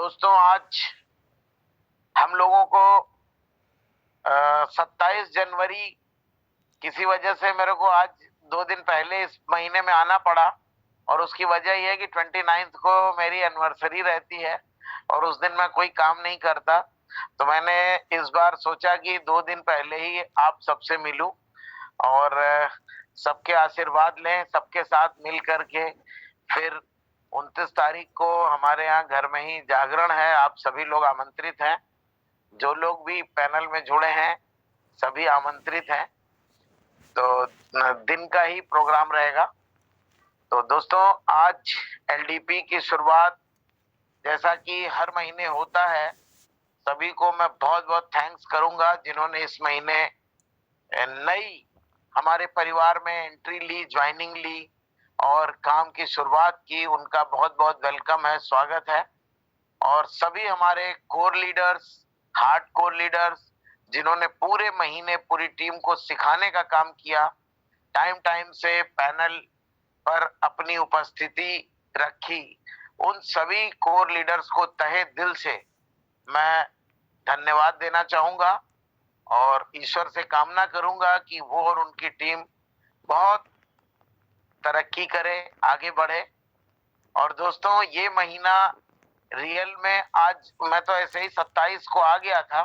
दोस्तों, आज हम लोगों को 27 जनवरी किसी वजह से मेरे को आज 2 दिन पहले इस महीने में आना पड़ा। और उसकी वजह यह है कि 29 को मेरी एनिवर्सरी रहती है और उस दिन मैं कोई काम नहीं करता। तो मैंने इस बार सोचा कि 2 दिन पहले ही आप सबसे मिलूं और सबके आशीर्वाद लें, सबके साथ मिल करके फिर 29 तारीख को हमारे यहाँ घर में ही जागरण है। आप सभी लोग आमंत्रित हैं। जो लोग भी पैनल में जुड़े हैं सभी आमंत्रित हैं। तो दिन का ही प्रोग्राम रहेगा। तो दोस्तों, आज एलडीपी की शुरुआत जैसा कि हर महीने होता है, सभी को मैं बहुत बहुत थैंक्स करूंगा जिन्होंने इस महीने नई हमारे परिवार में एंट्री ली, ज्वाइनिंग ली और काम की शुरुआत की। उनका बहुत बहुत वेलकम है, स्वागत है। और सभी हमारे core leaders, hard core leaders जिन्होंने पूरे महीने पूरी टीम को सिखाने का काम किया, टाइम टाइम से पैनल पर अपनी उपस्थिति रखी, उन सभी कोर लीडर्स को तहे दिल से मैं धन्यवाद देना चाहूंगा और ईश्वर से कामना करूंगा कि वो और उनकी टीम बहुत तरक्की करे, आगे बढ़े। और दोस्तों, ये महीना रियल में आज मैं तो ऐसे ही 27 को आ गया था,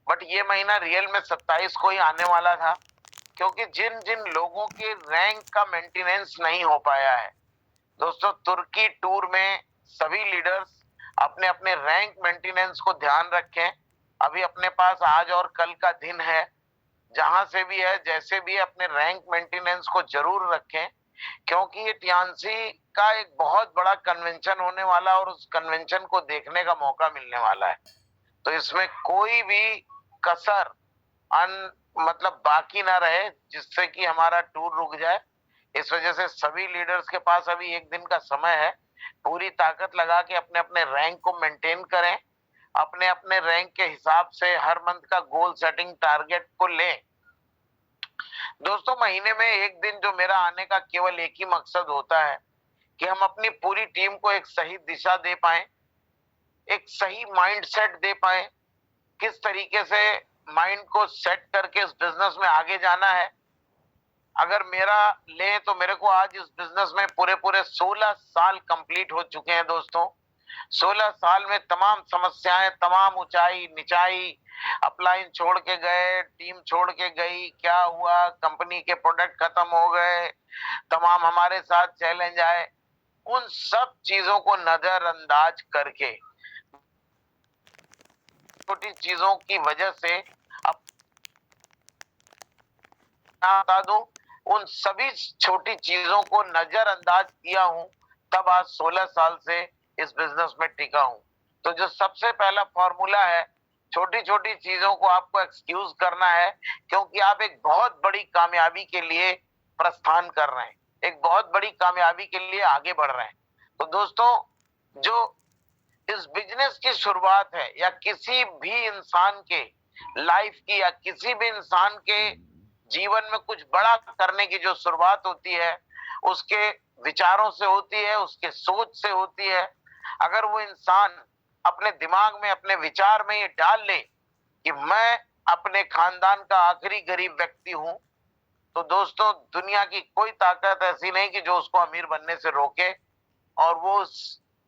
बट ये महीना रियल में 27 को ही आने वाला था, क्योंकि जिन जिन लोगों के रैंक का मेंटेनेंस नहीं हो पाया है, दोस्तों तुर्की टूर में सभी लीडर्स अपने अपने रैंक मेंटेनेंस को ध्यान रखें। अभी अपने पास आज और कल का दिन है, जहां से भी है जैसे भी अपने रैंक मेंटेनेंस को जरूर रखें, क्योंकि ये टियान्सी का एक बहुत बड़ा कन्वेंशन होने वाला और उस कन्वेंशन को देखने का मौका मिलने वाला है। तो इसमें कोई भी कसर मतलब बाकी ना रहे जिससे कि हमारा टूर रुक जाए। इस वजह से सभी लीडर्स के पास अभी एक दिन का समय है, पूरी ताकत लगा के अपने अपने रैंक को मेंटेन करें, अपने अपने रैंक के हिसाब से हर मंथ का गोल सेटिंग टारगेट को लें। दोस्तों, महीने में एक दिन जो मेरा आने का केवल एक ही मकसद होता है कि हम अपनी पूरी टीम को एक सही दिशा दे पाए, एक सही माइंडसेट दे पाए, किस तरीके से माइंड को सेट करके इस बिजनेस में आगे जाना है। अगर मेरा ले तो मेरे को आज इस बिजनेस में पूरे पूरे 16 साल कंप्लीट हो चुके हैं दोस्तों। 16 साल में तमाम समस्याएं, तमाम ऊंचाई निचाई, अपलाइन छोड़ के गए, टीम छोड़ के गई, क्या हुआ, कंपनी के प्रोडक्ट खत्म हो गए, तमाम हमारे साथ चैलेंज आए, उन सब चीजों को नजरअंदाज करके, छोटी चीजों की वजह से अब बता दूं, उन सभी छोटी चीजों को नजरअंदाज किया हूं, तब आज 16 साल से इस बिजनेस में टिका हूं। तो जो सबसे पहला फॉर्मूला है, छोटी छोटी चीजों को आपको एक्सक्यूज करना है, क्योंकि आप एक बहुत बड़ी कामयाबी के लिए प्रस्थान कर रहे हैं, एक बहुत बड़ी कामयाबी के लिए आगे बढ़ रहे हैं। तो दोस्तों, जो इस बिजनेस की शुरुआत है या किसी भी इंसान के लाइफ की या किसी भी इंसान के जीवन में कुछ बड़ा करने की जो शुरुआत होती है, उसके विचारों से होती है, उसके सोच से होती है। अगर वो इंसान अपने दिमाग में, अपने विचार में ये डाल ले कि मैं अपने खानदान का आखिरी गरीब व्यक्ति हूं, तो दोस्तों दुनिया की कोई ताकत ऐसी नहीं कि जो उसको अमीर बनने से रोके। और वो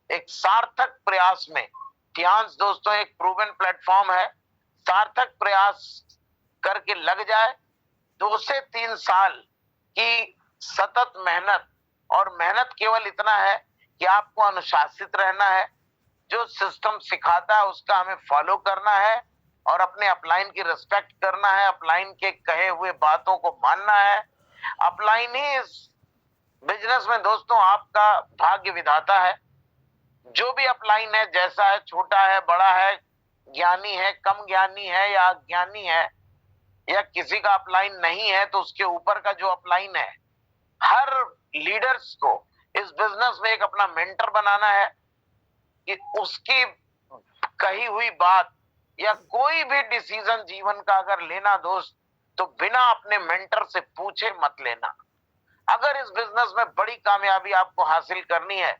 एक सार्थक प्रयास में, टियांस दोस्तों एक प्रूवन प्लेटफॉर्म है, सार्थक प्रयास करके लग जाए, 2 से 3 साल की सतत मेहनत, और मेहनत केवल इतना है कि आपको अनुशासित रहना है, जो सिस्टम सिखाता है उसका हमें फॉलो करना है और अपने अपलाइन की रिस्पेक्ट करना है, अपलाइन के कहे हुए बातों को मानना है। अपलाइन ही इस बिजनेस में दोस्तों आपका भाग्य विधाता है। जो भी अपलाइन है, जैसा है, छोटा है, बड़ा है, ज्ञानी है, कम ज्ञानी है या अज्ञानी है, या किसी का अपलाइन नहीं है तो उसके ऊपर का जो अपलाइन है, हर लीडर्स को इस बिजनेस में एक अपना मेंटर बनाना है कि उसकी कही हुई बात या कोई भी डिसीजन जीवन का अगर लेना दोस्त, तो बिना अपने मेंटर से पूछे मत लेना। अगर इस बिजनेस में बड़ी कामयाबी आपको हासिल करनी है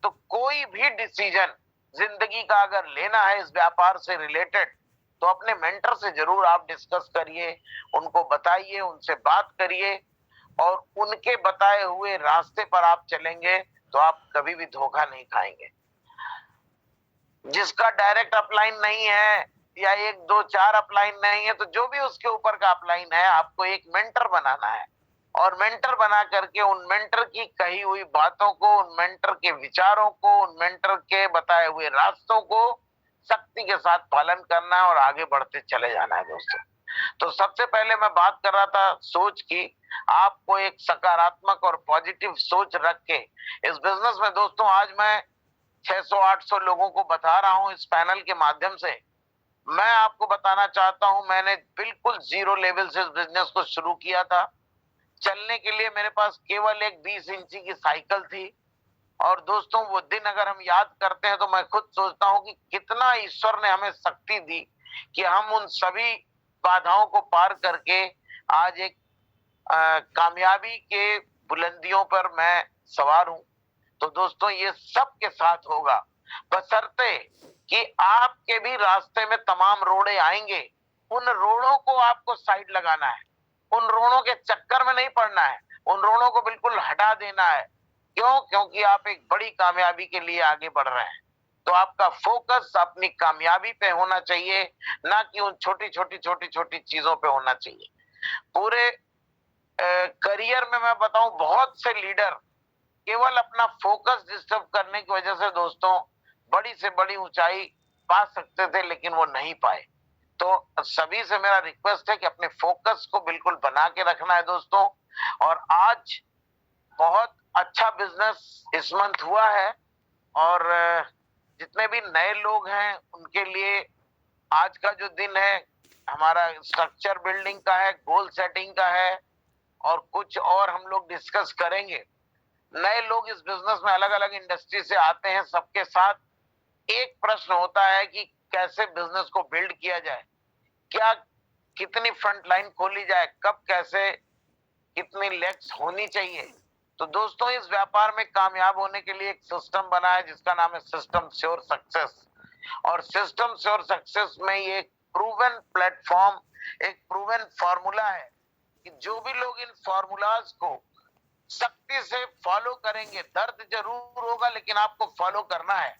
तो कोई भी डिसीजन जिंदगी का अगर लेना है इस व्यापार से रिलेटेड, तो अपने मेंटर से जरूर आप डिस्कस करिए, उनको बताइए, उनसे बात करिए, और उनके बताए हुए रास्ते पर आप चलेंगे तो आप कभी भी धोखा नहीं खाएंगे। जिसका डायरेक्ट अपलाइन नहीं है या 1 2 4 अपलाइन नहीं है, तो जो भी उसके ऊपर का अपलाइन है, आपको एक मेंटर बनाना है, और मेंटर बना करके उन मेंटर की कही हुई बातों को, उन मेंटर के विचारों को, उन मेंटर के बताए हुए रास्तों को सख्ती के साथ पालन करना है और आगे बढ़ते चले जाना है दोस्तों। तो सबसे पहले मैं बात कर रहा था सोच की। आपको एक सकारात्मक और पॉजिटिव सोच रख के इस बिजनेस में दोस्तों, आज मैं 600-800 लोगों को बता रहा हूं इस पैनल के माध्यम से। मैं आपको बताना चाहता हूं, मैंने बिल्कुल जीरो लेवल से इस बिजनेस को शुरू किया था। चलने के लिए मेरे पास केवल एक 20 इंची की साइकिल थी, और दोस्तों वो दिन अगर हम याद करते हैं तो मैं खुद सोचता हूं कि कितना ईश्वर ने हमें शक्ति दी कि हम उन सभी बाधाओं को पार करके आज एक कामयाबी के बुलंदियों पर मैं सवार हूं। तो दोस्तों ये सबके साथ होगा, बशर्ते कि आपके भी रास्ते में तमाम रोड़े आएंगे, उन रोड़ों को आपको साइड लगाना है, उन रोड़ों के चक्कर में नहीं पड़ना है, उन रोड़ों को बिल्कुल हटा देना है। क्यों? क्योंकि आप एक बड़ी कामयाबी के लिए आगे बढ़ रहे हैं। तो आपका फोकस अपनी कामयाबी पे होना चाहिए, ना कि उन छोटी छोटी छोटी छोटी चीजों पे होना चाहिए। पूरे करियर में मैं बताऊं, बहुत से लीडर केवल अपना फोकस डिस्टर्ब करने की वजह से दोस्तों बड़ी से बड़ी ऊंचाई पा सकते थे, लेकिन वो नहीं पाए। तो सभी से मेरा रिक्वेस्ट है कि अपने फोकस को बिल्कुल बना के रखना है दोस्तों। और आज बहुत अच्छा बिजनेस इस मंथ हुआ है, और जितने भी नए लोग हैं उनके लिए आज का जो दिन है हमारा स्ट्रक्चर बिल्डिंग का है, गोल सेटिंग का है, और कुछ और हम लोग डिस्कस करेंगे। नए लोग इस बिजनेस में अलग अलग इंडस्ट्री से आते हैं, सबके साथ एक प्रश्न होता है कि कैसे बिजनेस को बिल्ड किया जाए, क्या कितनी फ्रंट लाइन खोली जाए, कब कैसे कितनी लेग्स होनी चाहिए। तो दोस्तों इस व्यापार में कामयाब होने के लिए एक सिस्टम बना है जिसका नाम है सिस्टम श्योर सक्सेस। और सिस्टम श्योर सक्सेस में ये एक प्रूवन प्लेटफॉर्म, एक प्रूवन फॉर्मूला है कि जो भी लोग इन फॉर्मूलाज को सख्ती से फॉलो करेंगे, दर्द जरूर होगा लेकिन आपको फॉलो करना है,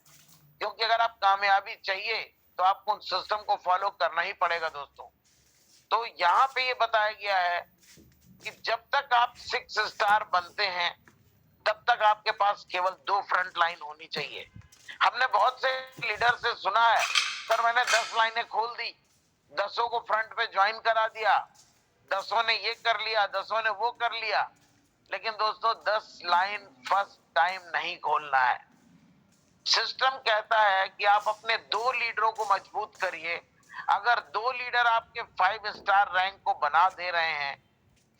क्योंकि अगर आप कामयाबी चाहिए तो आपको उन सिस्टम को फॉलो करना ही पड़ेगा दोस्तों। तो यहाँ पे ये बताया गया है कि जब तक आप 6 स्टार बनते हैं तब तक आपके पास केवल 2 फ्रंट लाइन होनी चाहिए। हमने बहुत से लीडर से सुना है, सर मैंने 10 लाइनें खोल दी, 10 को फ्रंट पे ज्वाइन करा दिया, 10 ने ये कर लिया, 10 ने वो कर लिया। लेकिन दोस्तों 10 लाइन फर्स्ट टाइम नहीं खोलना है। सिस्टम कहता है कि आप अपने 2 लीडरों को मजबूत करिए। अगर 2 लीडर आपके 5 स्टार रैंक को बना दे रहे हैं,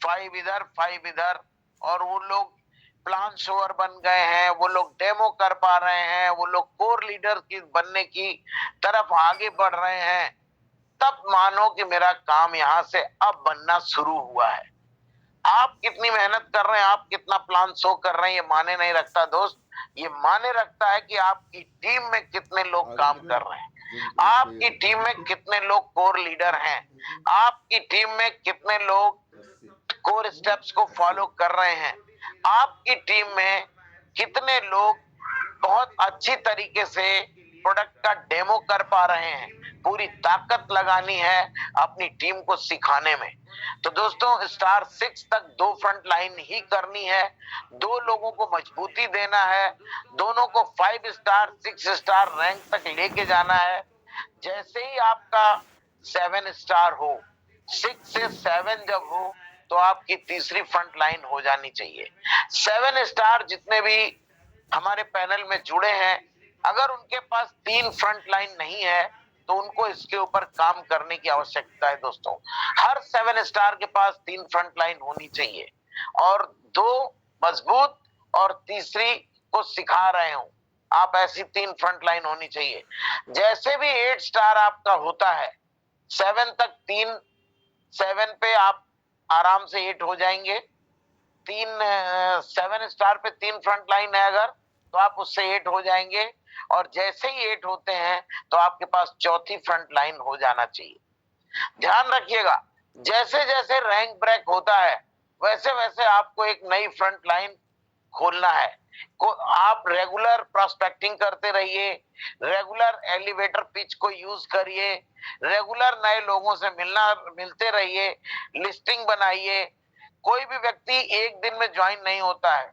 5 इधर 5 इधर, और वो लोग प्लान शोअर बन गए हैं, वो लोग डेमो कर पा रहे हैं, वो लोग कोर लीडर की बनने की तरफ आगे बढ़ रहे हैं, तब मानो कि मेरा काम यहां से अब बनना शुरू हुआ है। आप कितनी मेहनत कर रहे हैं, आप कितना प्लान शो कर रहे हैं, ये माने नहीं रखता दोस्त। ये माने रखता है कि आपकी टीम में कितने लोग काम कर रहे हैं, आपकी टीम में कितने लोग कोर लीडर हैं, आपकी टीम में कितने लोग कोर स्टेप्स को फॉलो कर रहे हैं, आपकी टीम में कितने लोग बहुत अच्छी तरीके से प्रोडक्ट का डेमो कर पा रहे हैं। पूरी ताकत लगानी है अपनी टीम को सिखाने में। तो दोस्तों स्टार 6 तक 2 फ्रंट लाइन ही करनी है, 2 लोगों को मजबूती देना है, दोनों को 5 स्टार 6 स्टार रैंक तक लेके जाना है। जैसे ही आपका 7 स्टार हो, 6 से 7 जब हो, तो आपकी तीसरी फ्रंट लाइन हो जानी चाहिए। 7 स्टार जितने भी हमारे पैनल में जुड़े हैं, अगर उनके पास 3 फ्रंट लाइन नहीं है तो उनको इसके ऊपर काम करने की आवश्यकता है दोस्तों। हर 7 स्टार के पास 3 फ्रंट लाइन होनी चाहिए, और 2 मजबूत और तीसरी को सिखा रहे हूं, आप ऐसी 3 फ्रंट लाइन होनी चाहिए। जैसे भी 8 स्टार आपका होता है, 7 तक 3, 7 पे आप आराम से 8 हो जाएंगे। 7 स्टार पे 3 फ्रंट लाइन है अगर, तो आप उससे 8 हो जाएंगे। और जैसे ही 8 होते हैं तो आपके पास चौथी फ्रंट लाइन हो जाना चाहिए। ध्यान रखिएगा, जैसे जैसे रैंक ब्रेक होता है वैसे वैसे आपको एक नई फ्रंट लाइन खोलना है। आप रेगुलर प्रोस्पेक्टिंग करते रहिए, रेगुलर एलिवेटर पिच को यूज करिए, रेगुलर नए लोगों से मिलते रहिए, लिस्टिंग बनाइए। कोई भी व्यक्ति एक दिन में ज्वाइन नहीं होता है।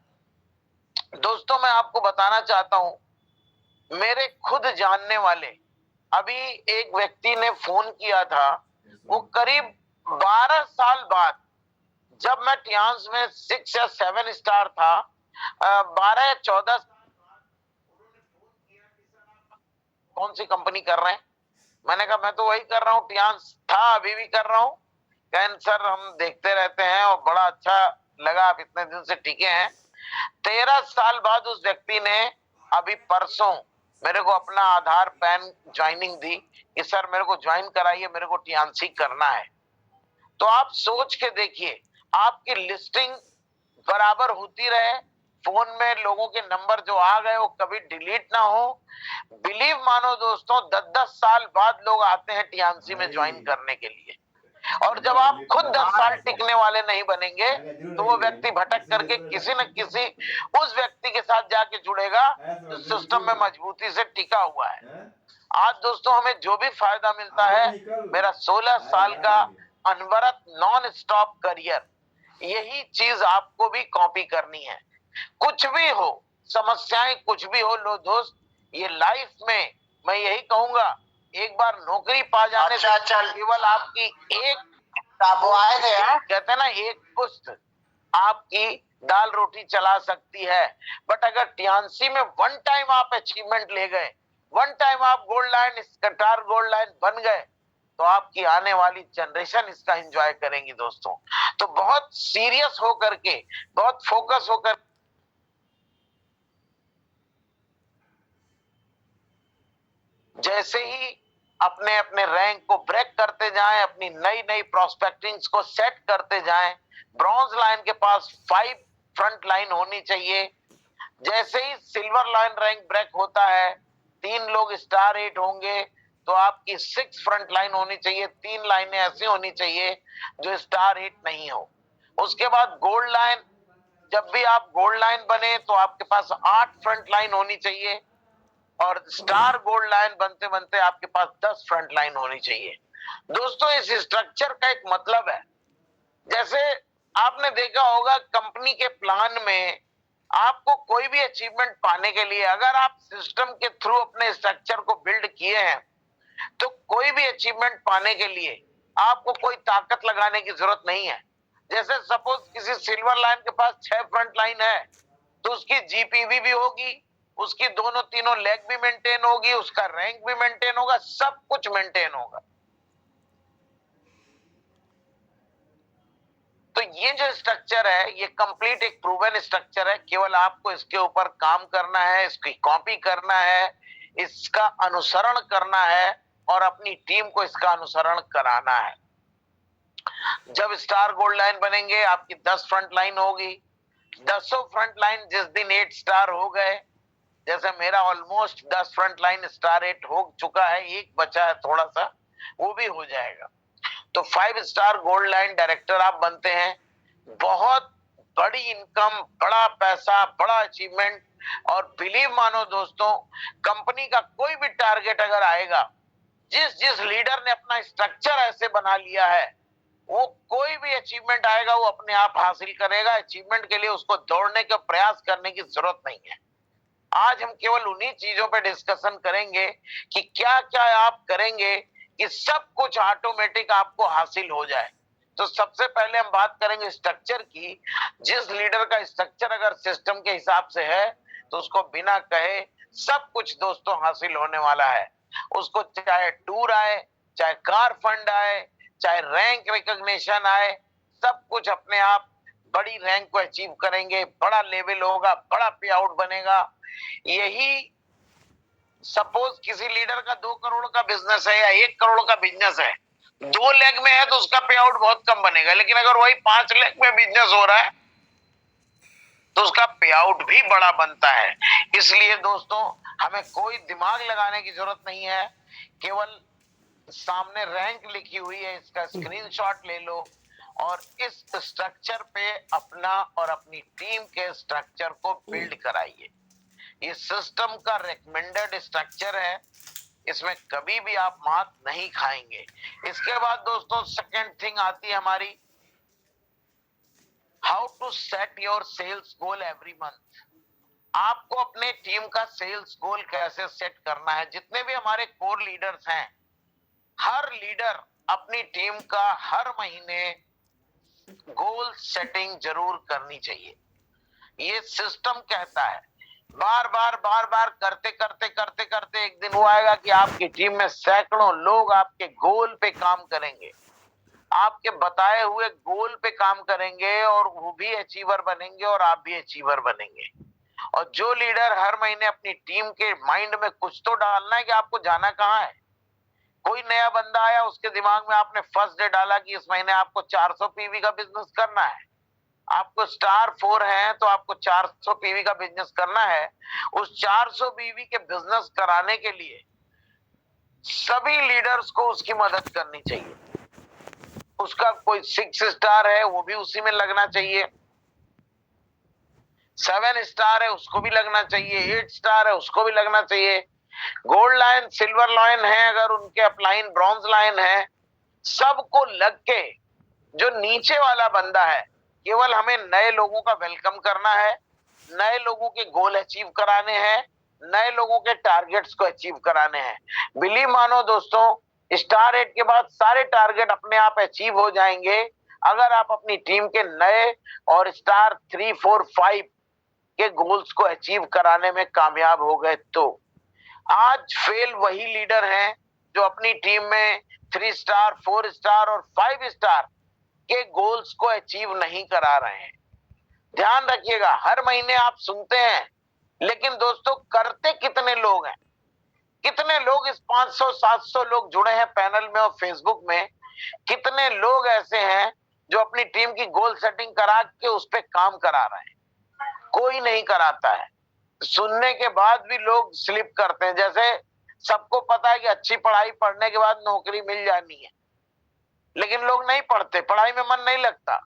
दोस्तों मैं आपको बताना चाहता हूं, मेरे खुद जानने वाले अभी एक व्यक्ति ने फोन किया था, वो करीब 12 साल बाद, जब मैं टियांस में 6 या 7 स्टार था, 12 या 14 कौन सी कंपनी कर रहे हैं? मैंने कहा मैं तो वही कर रहा हूँ, टियांस था, अभी भी कर रहा हूँ। कहन सर हम देखते रहते हैं और बड़ा अच्छा लगा, आप इतने दिन से टिके हैं। 13 साल बाद उस व्यक्ति ने अभी परसों मेरे को अपना आधार पैन ज्वाइनिंग दी कि सर मेरे को ज्वाइन कराइए, मेरे को टियांसी करना है। तो आप सोच के देखिए, आपकी लिस्टिंग बराबर होती रहे, फोन में लोगों के नंबर जो आ गए वो कभी डिलीट ना हो। बिलीव मानो दोस्तों, 10-10 साल बाद लोग आते हैं टियांसी में ज्वाइन करने के लिए। और जब आप खुद 10 साल टिकने वाले नहीं बनेंगे तो वो व्यक्ति भटक करके किसी न किसी उस व्यक्ति के साथ जाके जुड़ेगा जो सिस्टम में मजबूती से टिका हुआ है। आज दोस्तों हमें जो भी फायदा मिलता है, मेरा 16 साल का अनवरत नॉन स्टॉप करियर, यही चीज आपको भी कॉपी करनी है। कुछ भी हो, समस्याएं कुछ भी हो लो दोस्त, ये लाइफ में मैं यही कहूंगा, एक बार नौकरी पा जाने से केवल आपकी एक वो आए थे, कहते हैं ना, एक पुस्त आपकी दाल रोटी चला सकती है। बट अगर टियांसी में वन टाइम आप अचीवमेंट ले गए, वन टाइम आप गोल्ड लाइन, कटार गोल्ड लाइन बन गए, तो आपकी आने वाली जनरेशन इसका एंजॉय करेंगी दोस्तों। तो बहुत सीरियस होकर के, बहुत फोकस होकर जैसे ही अपने अपने रैंक को ब्रेक करते जाएं, अपनी नई नई प्रोस्पेक्टिंग्स को सेट करते जाएं, ब्रॉन्ज लाइन के पास 5 फ्रंट लाइन होनी चाहिए। जैसे ही सिल्वर लाइन रैंक ब्रेक होता है, 3 लोग स्टार 8 होंगे, तो आपकी 6 फ्रंट लाइन होनी चाहिए। 3 लाइनें ऐसी होनी चाहिए जो स्टार 8 नहीं हो। उसके बाद गोल्ड लाइन, जब भी आप गोल्ड लाइन बने तो आपके पास 8 फ्रंट लाइन होनी चाहिए, और स्टार गोल्ड लाइन बनते बनते आपके पास 10 फ्रंट लाइन होनी चाहिए। दोस्तों इस स्ट्रक्चर का एक मतलब है, जैसे आपने देखा होगा कंपनी के प्लान में आपको कोई भी अचीवमेंट पाने के लिए, अगर आप सिस्टम के थ्रू अपने स्ट्रक्चर को बिल्ड किए हैं, तो कोई भी अचीवमेंट पाने के लिए आपको कोई ताकत लगाने की जरूरत नहीं है। जैसे सपोज किसी सिल्वर लाइन के पास 6 फ्रंट लाइन है, तो उसकी जीपीवी भी होगी, उसकी दोनों तीनों लेग भी मेंटेन होगी, उसका रैंक भी मेंटेन होगा, सब कुछ मेंटेन होगा। तो ये जो स्ट्रक्चर है, ये कंप्लीट एक प्रूवन स्ट्रक्चर है। केवल आपको इसके ऊपर काम करना है, इसकी कॉपी करना है, इसका अनुसरण करना है और अपनी टीम को इसका अनुसरण कराना है। जब स्टार गोल्ड लाइन बनेंगे, आपकी 10 फ्रंट लाइन होगी। 10 फ्रंट लाइन जिस दिन 8 स्टार हो गए, जैसे मेरा ऑलमोस्ट 10 फ्रंट लाइन स्टार 8 हो चुका है, एक बचा है थोड़ा सा, वो भी हो जाएगा। तो 5 स्टार गोल्ड लाइन डायरेक्टर आप बनते हैं। बहुत बड़ी इनकम, बड़ा पैसा, बड़ा अचीवमेंट। और बिलीव मानो दोस्तों, कंपनी का कोई भी टारगेट अगर आएगा, जिस जिस लीडर ने अपना स्ट्रक्चर ऐसे बना लिया है, वो कोई भी अचीवमेंट आएगा वो अपने आप हासिल करेगा। अचीवमेंट के लिए उसको दौड़ने का प्रयास करने की जरूरत नहीं है। आज हम केवल उन्हीं चीजों पे डिस्कशन करेंगे कि क्या क्या आप करेंगे कि सब कुछ ऑटोमेटिक आपको हासिल हो जाए। तो सबसे पहले हम बात करेंगे स्ट्रक्चर की। जिस लीडर का स्ट्रक्चर अगर सिस्टम के हिसाब से है, तो उसको बिना कहे सब कुछ दोस्तों हासिल होने वाला है। उसको चाहे टूर आए, चाहे कार फंड आए, चाहे रैंक रिकॉग्निशन आए, सब कुछ अपने आप बड़ी रैंक को अचीव करेंगे, बड़ा लेवल होगा, बड़ा पे आउट बनेगा। यही सपोज किसी लीडर का 2 करोड़ का बिजनेस है या 1 करोड़ का बिजनेस है, 2 लाख में है तो उसका पे आउट बहुत कम बनेगा। लेकिन अगर वही 5 लाख में बिजनेस हो रहा है, 2 लाख में है तो उसका पे आउट बहुत ज्यादा बनेगा। 2 लाख में है तो उसका पे आउट बहुत कम बनेगा। लेकिन अगर वही 5 लाख में बिजनेस हो रहा है, 2 लाख में है तो उसका पे आउट बहुत ज्यादा बनेगा। लेकिन अगर वही 5 लाख में बिजनेस हो रहा है तो उसका पे आउट भी बड़ा बनता है। इसलिए दोस्तों हमें कोई दिमाग लगाने की जरूरत नहीं है, केवल सामने रैंक लिखी हुई है, इसका स्क्रीनशॉट ले लो और इस स्ट्रक्चर पे अपना और अपनी टीम के स्ट्रक्चर को बिल्ड कराइए। ये सिस्टम का रिकमेंडेड स्ट्रक्चर है, इसमें कभी भी आप मात नहीं खाएंगे। इसके बाद दोस्तों सेकंड थिंग आती है हमारी, how to set your sales goal every month. आपको अपने टीम का सेल्स गोल कैसे सेट करना है। जितने भी हमारे कोर लीडर्स हैं, हर लीडर अपनी टीम का हर महीने गोल सेटिंग जरूर करनी चाहिए। ये सिस्टम कहता है, बार बार करते करते करते करते एक दिन वो आएगा कि आपकी टीम में सैकड़ों लोग आपके गोल पे काम करेंगे, आपके बताए हुए गोल पे काम करेंगे और वो भी अचीवर बनेंगे और आप भी अचीवर बनेंगे। और जो लीडर हर महीने अपनी टीम के माइंड में कुछ तो डालना है कि आपको जाना कहाँ है। कोई नया बंदा आया, उसके दिमाग में आपने फर्स्ट डे डाला कि इस महीने आपको 400 पीवी का बिजनेस करना है, आपको स्टार 4 है तो आपको 400 पीवी का बिजनेस करना है। उस 400 पीवी के बिजनेस कराने के लिए सभी लीडर्स को उसकी मदद करनी चाहिए। उसका कोई 6 स्टार है वो भी उसी में लगना चाहिए, 7 स्टार है उसको भी लगना चाहिए, 8 स्टार है उसको भी लगना चाहिए। गोल्ड लाइन सिल्वर लाइन है, अगर उनके अपलाइन ब्रॉन्ज लाइन है, सबको लग के जो नीचे वाला बंदा है, केवल हमें नए लोगों का वेलकम करना है, नए लोगों के गोल अचीव कराने हैं, नए लोगों के टारगेट्स को अचीव कराने हैं। बिलीव मानो दोस्तों, स्टार 8 के बाद सारे टारगेट अपने आप अचीव हो जाएंगे अगर आप अपनी टीम के नए और स्टार 3, 4, 5 के गोल्स को अचीव कराने में कामयाब हो गए। तो आज फेल वही लीडर हैं जो अपनी टीम में 3 स्टार, 4 स्टार और 5 स्टार के गोल्स को अचीव नहीं करा रहे हैं। ध्यान रखिएगा, हर महीने आप सुनते हैं, लेकिन दोस्तों करते कितने लोग हैं। कितने लोग इस 500 700 लोग जुड़े हैं पैनल में और फेसबुक में, कितने लोग ऐसे हैं जो अपनी टीम की गोल सेटिंग करा के उस पर काम करा रहे हैं। कोई नहीं कराता है। सुनने के बाद भी लोग स्लिप करते हैं, जैसे सबको पता है कि अच्छी पढ़ाई पढ़ने के बाद नौकरी मिल जानी है, लेकिन लोग नहीं पढ़ते, पढ़ाई में मन नहीं लगता।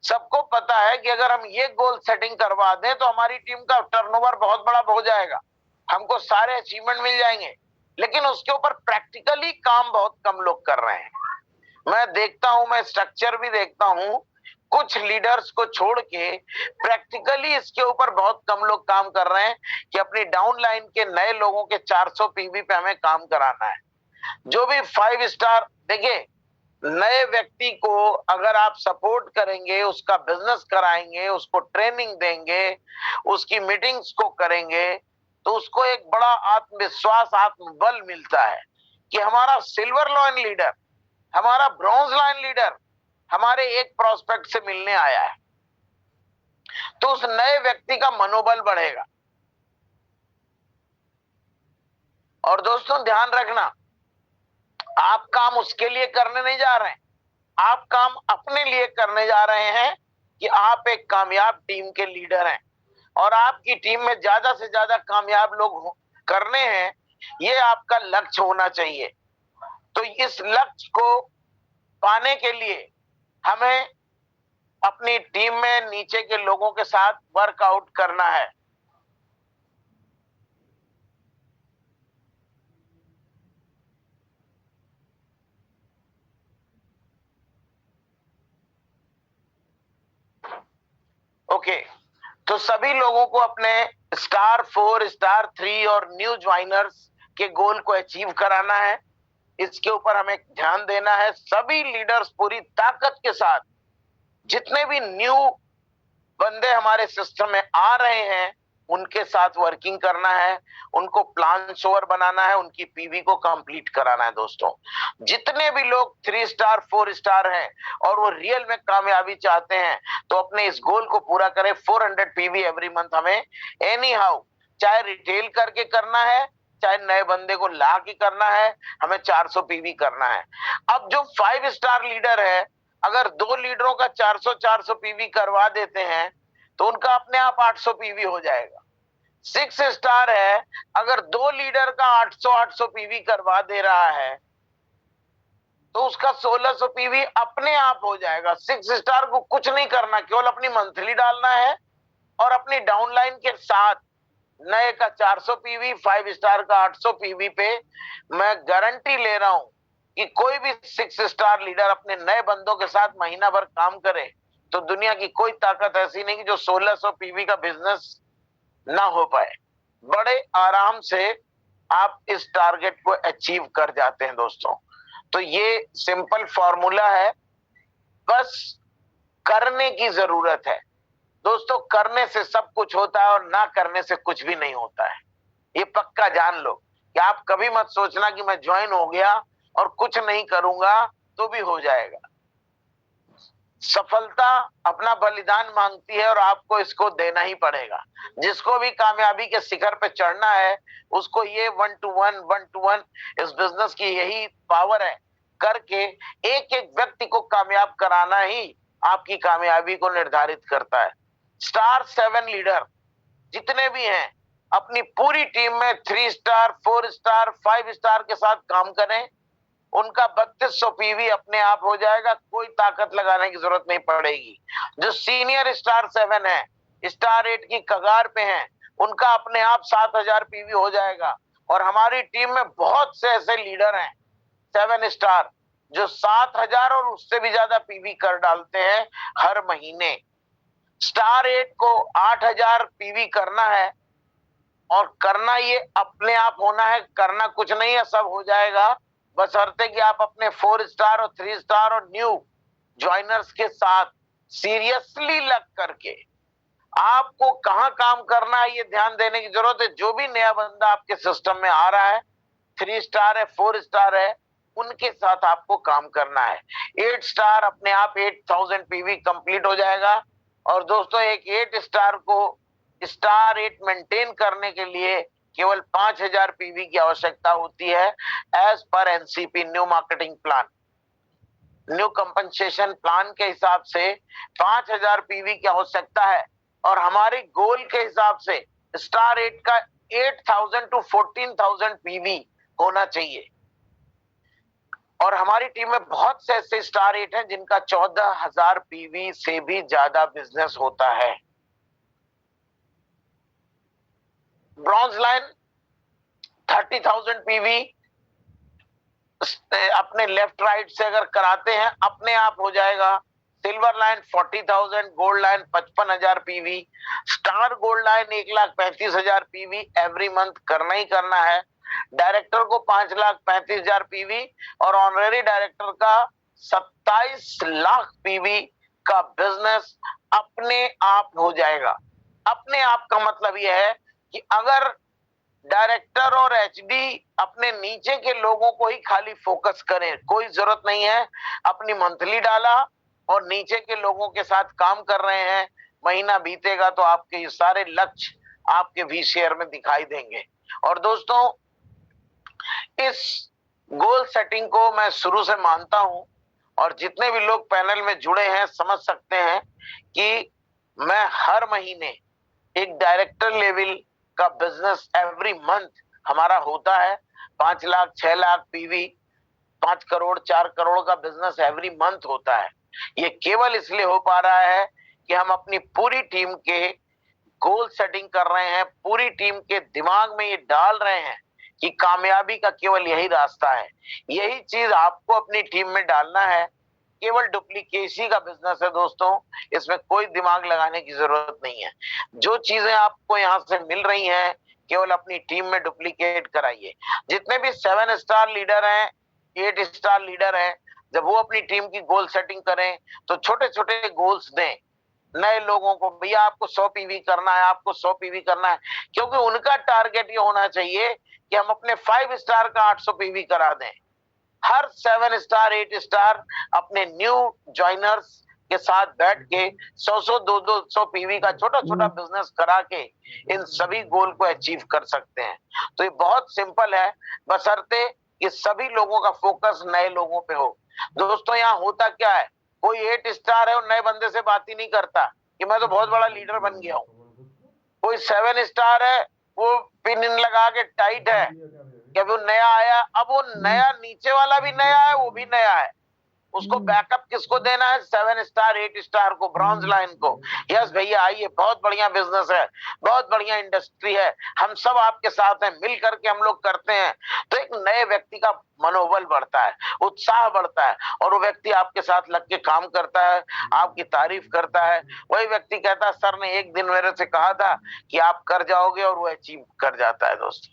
सबको पता है कि अगर हम ये गोल सेटिंग करवा दें तो हमारी टीम का टर्नओवर बहुत बड़ा हो जाएगा, हमको सारे अचीवमेंट मिल जाएंगे, लेकिन उसके ऊपर प्रैक्टिकली काम बहुत कम लोग कर रहे हैं। मैं देखता हूं, मैं स्ट्रक्चर भी देखता हूं, कुछ लीडर्स को छोड़ के प्रैक्टिकली इसके ऊपर बहुत कम लोग काम कर रहे हैं कि अपनी डाउन लाइन के नए लोगों के 400 पीवी पे हमें काम कराना है। जो भी 5 स्टार, देखिए नए व्यक्ति को अगर आप सपोर्ट करेंगे, उसका बिजनेस कराएंगे, उसको ट्रेनिंग देंगे, उसकी मीटिंग्स को करेंगे, तो उसको एक बड़ा आत्मविश्वास, आत्मबल मिलता है कि हमारा सिल्वर लाइन लीडर, हमारा ब्रॉन्ज लाइन लीडर हमारे एक प्रोस्पेक्ट से मिलने आया है। तो उस नए व्यक्ति का मनोबल बढ़ेगा। और दोस्तों ध्यान रखना, आप काम उसके लिए करने नहीं जा रहे हैं, आप काम अपने लिए करने जा रहे हैं कि आप एक कामयाब टीम के लीडर हैं और आपकी टीम में ज्यादा से ज्यादा कामयाब लोग करने हैं, ये आपका लक्ष्य होना चाहिए। तो इस लक्ष्य को पाने के लिए हमें अपनी टीम में नीचे के लोगों के साथ वर्कआउट करना है। ओके, तो सभी लोगों को अपने स्टार 4, स्टार 3 और न्यू ज्वाइनर्स के गोल को अचीव कराना है। इसके ऊपर हमें ध्यान देना है। सभी लीडर्स पूरी ताकत के साथ, जितने भी न्यू बंदे हमारे सिस्टम में आ रहे हैं, उनके साथ वर्किंग करना है, उनको प्लान शोर बनाना है, उनकी पीवी को कंप्लीट कराना है। दोस्तों जितने भी लोग 3 स्टार 4 स्टार हैं और वो रियल में कामयाबी चाहते हैं, तो अपने इस गोल को पूरा करें। 400 पीवी एवरी मंथ हमें एनी हाउ, चाहे रिटेल करके करना है, चाहे नए बंदे को ला के करना है, हमें 400 पीवी करना है। अब जो 5 स्टार लीडर है, अगर 2 लीडरों का 400 400 पीवी करवा देते हैं, तो उनका अपने आप 800 पीवी हो जाएगा। 6 स्टार है, अगर 2 लीडर का 800 पीवी करवा दे रहा है तो उसका 1600 पीवी अपने आप हो जाएगा। 6 स्टार को कुछ नहीं करना, केवल अपनी मंथली डालना है और अपनी डाउनलाइन के साथ नए का 400 पीवी, 5 स्टार का 800 पीवी पे मैं गारंटी ले रहा हूं कि कोई भी 6 स्टार लीडर अपने नए बंदों के साथ महीना भर काम करे तो दुनिया की कोई ताकत ऐसी नहीं कि जो 1600 पीवी का बिजनेस ना हो पाए। बड़े आराम से आप इस टारगेट को अचीव कर जाते हैं दोस्तों। तो ये सिंपल फॉर्मूला है, बस करने की जरूरत है दोस्तों। करने से सब कुछ होता है और ना करने से कुछ भी नहीं होता है, ये पक्का जान लो। कि आप कभी मत सोचना कि मैं ज्वाइन हो गया और कुछ नहीं करूंगा तो भी हो जाएगा। सफलता अपना बलिदान मांगती है और आपको इसको देना ही पड़ेगा। जिसको भी कामयाबी के शिखर पे चढ़ना है उसको ये 1 to 1 इस बिजनेस की यही पावर है, करके एक एक व्यक्ति को कामयाब कराना ही आपकी कामयाबी को निर्धारित करता है। स्टार 7 लीडर जितने भी हैं अपनी पूरी टीम में 3 स्टार, 4 स्टार, 5 स्टार के साथ काम करें, उनका 3200 पीवी अपने आप हो जाएगा, कोई ताकत लगाने की जरूरत नहीं पड़ेगी। जो सीनियर स्टार 7 है, स्टार 8 की कगार पे हैं, उनका अपने आप 7000 पीवी हो जाएगा। और हमारी टीम में बहुत से ऐसे लीडर हैं 7 स्टार जो 7000 और उससे भी ज्यादा पीवी कर डालते हैं हर महीने। स्टार 8 को 8000 पीवी करना है और करना ये अपने आप होना है, करना कुछ नहीं है, सब हो जाएगा बशर्ते कि आप अपने 4 स्टार और 3 स्टार और न्यू ज्वाइनर्स के साथ सीरियसली लग करके आपको कहां काम करना है ये ध्यान देने की जरूरत है। जो भी नया बंदा आपके सिस्टम में आ रहा है, 3 स्टार है, 4 स्टार है, उनके साथ आपको काम करना है। 8 स्टार अपने आप 8000 पीवी कंप्लीट हो जाएगा। और दोस्तों एक 8 स्टार को स्टार 8 मेंटेन करने के लिए केवल 5000 पीवी की आवश्यकता होती है as per NCP, new marketing plan, new compensation plan के हिसाब से 5000 पीवी की आवश्यकता है। और हमारे गोल के हिसाब से स्टार 8 का 8000 टू 14000 पीवी होना चाहिए। और हमारी टीम में बहुत से ऐसे स्टार 8 हैं जिनका 14000 पीवी से भी ज्यादा बिजनेस होता है। ब्रॉन्ज लाइन 30,000 पीवी अपने लेफ्ट राइट से अगर कराते हैं अपने आप हो जाएगा। Silver line 40,000, gold line 55,000 PV, star gold line 1,35,000 PV every month करना ही करना है। डायरेक्टर को 5,35,000 पीवी और ऑनरेरी डायरेक्टर का 27 लाख पीवी का बिजनेस अपने आप हो जाएगा। अपने आप का मतलब यह है कि अगर डायरेक्टर और एचडी अपने नीचे के लोगों को ही खाली फोकस करें, कोई जरूरत नहीं है अपनी मंथली डाला और नीचे के लोगों के साथ काम कर रहे हैं, महीना बीतेगा तो आपके ये सारे लक्ष्य आपके वी शेयर में दिखाई देंगे। और दोस्तों इस गोल सेटिंग को मैं शुरू से मानता हूं और जितने भी लोग पैनल में जुड़े हैं समझ सकते हैं कि मैं हर महीने एक डायरेक्टर लेवल का बिजनेस एवरी मंथ हमारा होता है। 5 लाख 6 लाख पीवी, 5 करोड़ 4 करोड़ का बिजनेस एवरी मंथ होता है। ये केवल इसलिए हो पा रहा है कि हम अपनी पूरी टीम के गोल सेटिंग कर रहे हैं, पूरी टीम के दिमाग में ये डाल रहे हैं कि कामयाबी का केवल यही रास्ता है। यही चीज आपको अपनी टीम में डालना है। केवल डुप्लीकेसी का बिजनेस है दोस्तों, इसमें कोई दिमाग लगाने की जरूरत नहीं है। जो चीजें आपको यहाँ से मिल रही हैं केवल अपनी टीम में डुप्लीकेट कराइए। जितने भी 7 स्टार लीडर हैं, 8 स्टार लीडर हैं, जब वो अपनी टीम की गोल सेटिंग करें तो छोटे छोटे गोल्स दें नए लोगों को। भैया आपको 100 पीवी करना है, आपको 100 पीवी करना है, क्योंकि उनका टारगेट ये होना चाहिए कि हम अपने 5 स्टार का 800 पीवी करा दें। हर 7 स्टार 8 स्टार अपने न्यू ज्वाइनर्स के साथ बैठ के 100 200 पीवी का छोटा छोटा बिजनेस करा के इन सभी गोल को अचीव कर सकते हैं। तो ये बहुत सिंपल है, बशर्ते कि सभी लोगों का फोकस नए लोगों पे हो। दोस्तों यहाँ होता क्या है, कोई 8 स्टार है और नए बंदे से बात ही नहीं करता, कि मैं तो बहुत बड़ा लीडर बन गया हूं। कोई 7 स्टार है, वो पिन इन लगा के टाइट है कि अभी वो नया आया, अब वो नया नीचे वाला भी नया है, वो भी नया है, उसको बैकअप किसको देना है? 7 स्टार 8 स्टार को, ब्रॉन्ज लाइन को। यस भैया आइए, बहुत बढ़िया बिजनेस है, बहुत बढ़िया इंडस्ट्री है, हम सब आपके साथ हैं, मिल करके हम लोग करते हैं। तो एक नए व्यक्ति का मनोबल बढ़ता है, उत्साह बढ़ता है, और वो व्यक्ति आपके साथ लग के काम करता है, आपकी तारीफ करता है। वही व्यक्ति कहता है सर ने एक दिन मेरे से कहा था कि आप कर जाओगे, और वो अचीव कर जाता है दोस्तों।